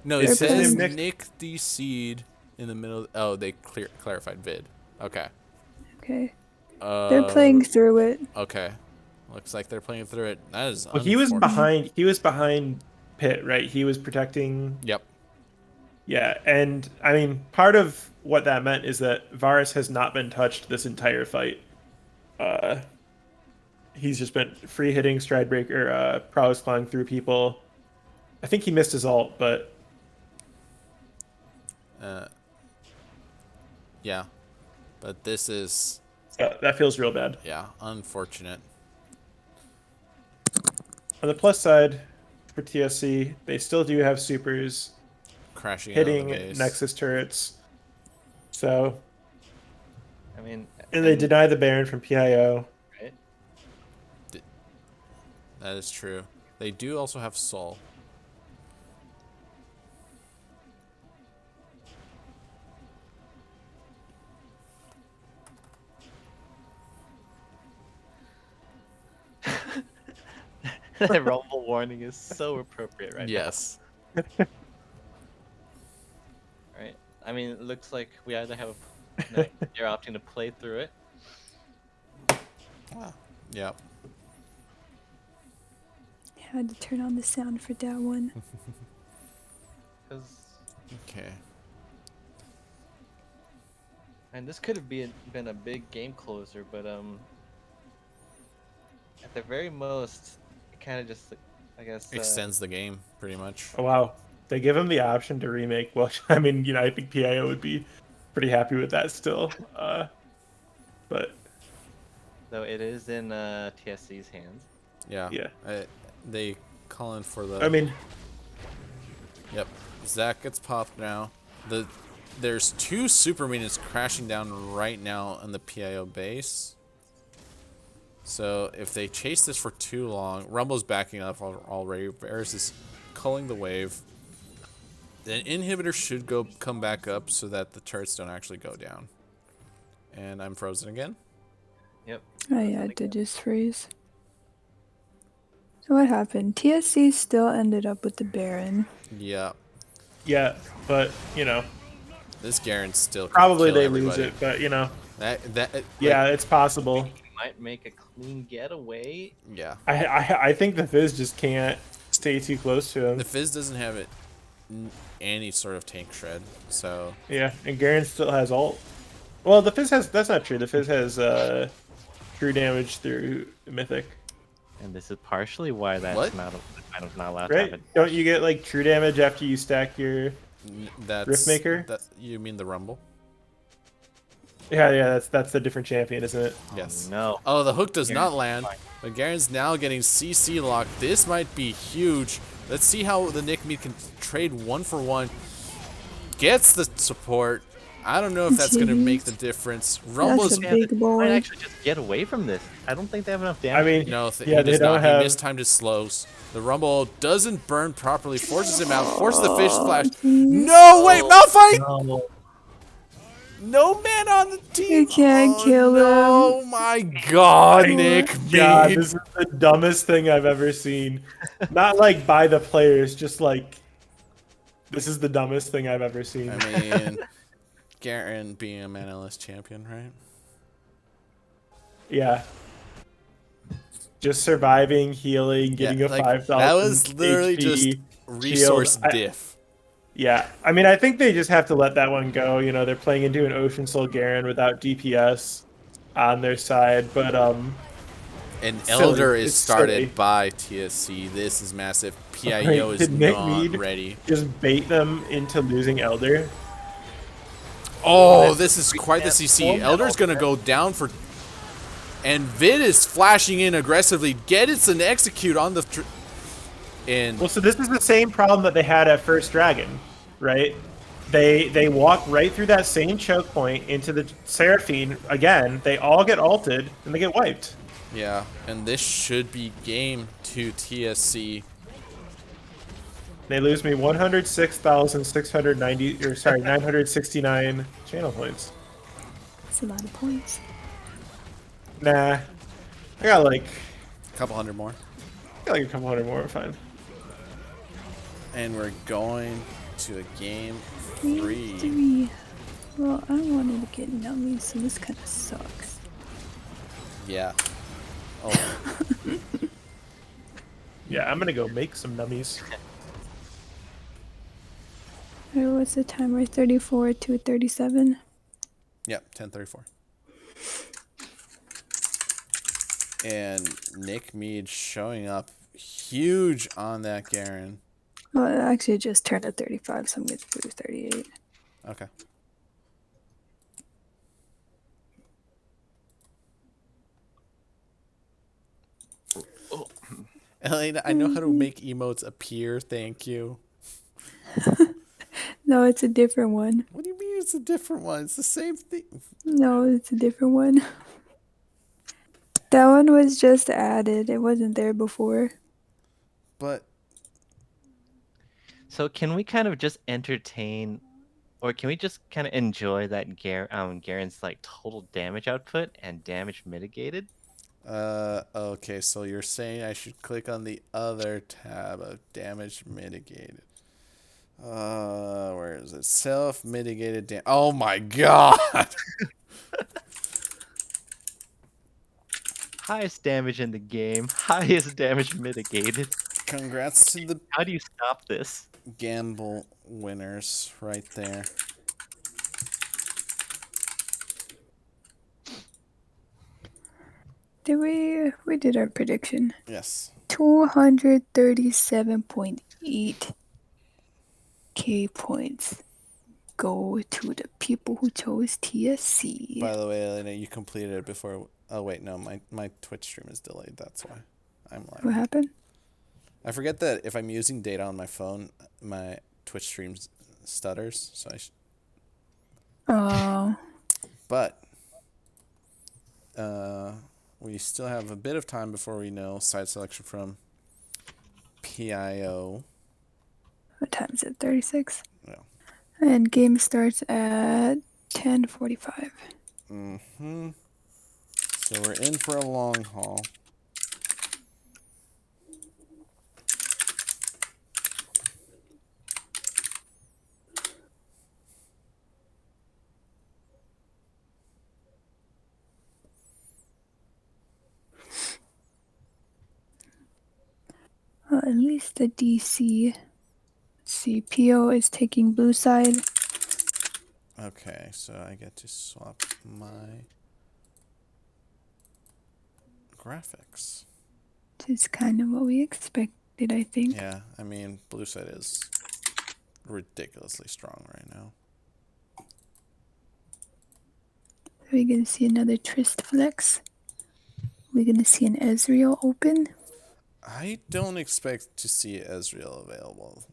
No, it is his says name Nick DC'd in the middle. Oh, they clarified Vid. Okay. Okay. They're playing through it. Okay. Looks like they're playing through it. That is Well, he was unfortunate. behind Pitt, right? He was protecting. Yep. Yeah, and I mean, part of what that meant is that Varus has not been touched this entire fight. He's just been free hitting, stride breaker, prowess clawing through people. I think he missed his ult, but Yeah. But this is, that feels real bad. yeah, unfortunate. On the plus side, for TSC, they still do have supers Crashing out of hitting the base. Nexus turrets. So, I mean, and they deny the Baron from PIO. right? That is true. They do also have Soul. That rumble warning is so appropriate right Yes. now. Right. I mean, it looks like we either have no, they're opting to play through it. Yep. I had to turn on the sound for that one. Because, Okay. and this could have been a big game closer, but at the very most, it kind of just, I guess, Extends the game pretty much. Oh, wow. They give him the option to remake. Well, I mean, I think PIO would be pretty happy with that still. But though it is in TSC's hands. Yeah. yeah, They call in for the. I mean, Yep. Zach gets popped now. There's 2 super minions crashing down right now on the PIO base. So if they chase this for too long, Rumble's backing up already. Varus is culling the wave. The inhibitor should come back up so that the turrets don't actually go down. And I'm frozen again. Yep. Oh yeah, it did just freeze. So what happened? TSC still ended up with the Baron. Yeah. yeah, but This Garen's still can probably kill they everybody. lose it. But Yeah. it's possible. Might make a clean getaway. Yeah. I think the Fizz just can't stay too close to him. The Fizz doesn't have any sort of tank shred, so Yeah, and Garen still has ult. Well, the Fizz has. That's not true. The Fizz has true damage through Mythic, And this is partially why that's What? not allowed to right? happen. Don't you get like true damage after you stack your? that's Riftmaker? That you mean the Rumble? Yeah. That's a different champion, isn't it? Yes. No. Oh, the hook does Garen's not land, fine. but Garen's now getting CC locked. This might be huge. Let's see how the Nick Mead can trade 1 for 1. Gets the support. I don't know if that's going to make the difference. Rumble's That's a big Might boy. actually just get away from this. I don't think they have enough damage. I mean, no, yeah, he they does don't not. have. He mistimed his slows. The Rumble doesn't burn properly, forces him out, forces the fish splash. geez. No, wait, Malphite! No. No man on the team. You can't kill him. Oh my God, Nick God, Mead. this is the dumbest thing I've ever seen. Not like by the players, just like this is the dumbest thing I've ever seen. I mean, Garen being a manaless champion, right? Yeah. Just surviving, healing, getting a 5,000. that was literally HP just resource shield. diff. Yeah, I mean, I think they just have to let that one go. They're playing into an Ocean Soul Garen without DPS on their side, but And silly. Elder is It's started silly. by TSC. This is massive. PIO is Did Nick not Mead ready. just bait them into losing Elder? Oh, this is quite the CC. Elder's gonna go down for, and Vid is flashing in aggressively. Get it and execute on the. And Well, so this is the same problem that they had at First Dragon, right? They walk right through that same choke point into the Seraphine again. They all get ulted and they get wiped. yeah, and this should be game to TSC. They lose me 106,690, or sorry, 969 channel points. That's a lot of points. Nah, I got like A couple hundred more, a couple hundred more. Fine. and we're going to a game 3. 3. Well, I wanted to get nummy, so this kind of sucks. Yeah. Oh, Yeah, I'm gonna go make some nummies. Alright, what's the timer? 34 to 37? yeah, 10:34. And Nick Mead showing up huge on that Garen. Well, it actually just turned to 35, so I'm going to do 38. Okay. Elena, I know how to make emotes appear. Thank you. No, it's a different one. What do you mean it's a different one? It's the same thing. No, it's a different one. That one was just added. It wasn't there before. But So can we kind of just entertain, or can we just kind of enjoy that Garen's like total damage output and damage mitigated? Okay, so you're saying I should click on the other tab of damage mitigated. Where is it? Self-mitigated damage. Oh my god! Highest damage in the game. Highest damage mitigated. Congrats to the How do you stop this? gamble winners right there. Did we did our prediction. Yes. 237.8k points go to the people who chose TSC. By the way, Elena, you completed it before. Oh wait, no, my Twitch stream is delayed. That's why I'm What lying. happened? I forget that if I'm using data on my phone, my Twitch stream stutters. So Oh, but we still have a bit of time before we know side selection from PIO. what time is it? 36. No. And game starts at 10:45. Mm-hmm. So we're in for a long haul. At least the DC. Let's see, PO is taking blue side. Okay, so I get to swap my graphics. Which is kind of what we expected, I think. Yeah, I mean, blue side is ridiculously strong right now. We're gonna see another Trist flex. We're gonna see an Ezreal open. I don't expect to see Ezreal available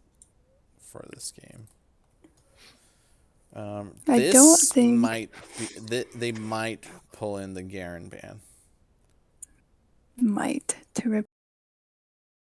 for this game. I this don't think- might be, they might pull in the Garen ban. Might to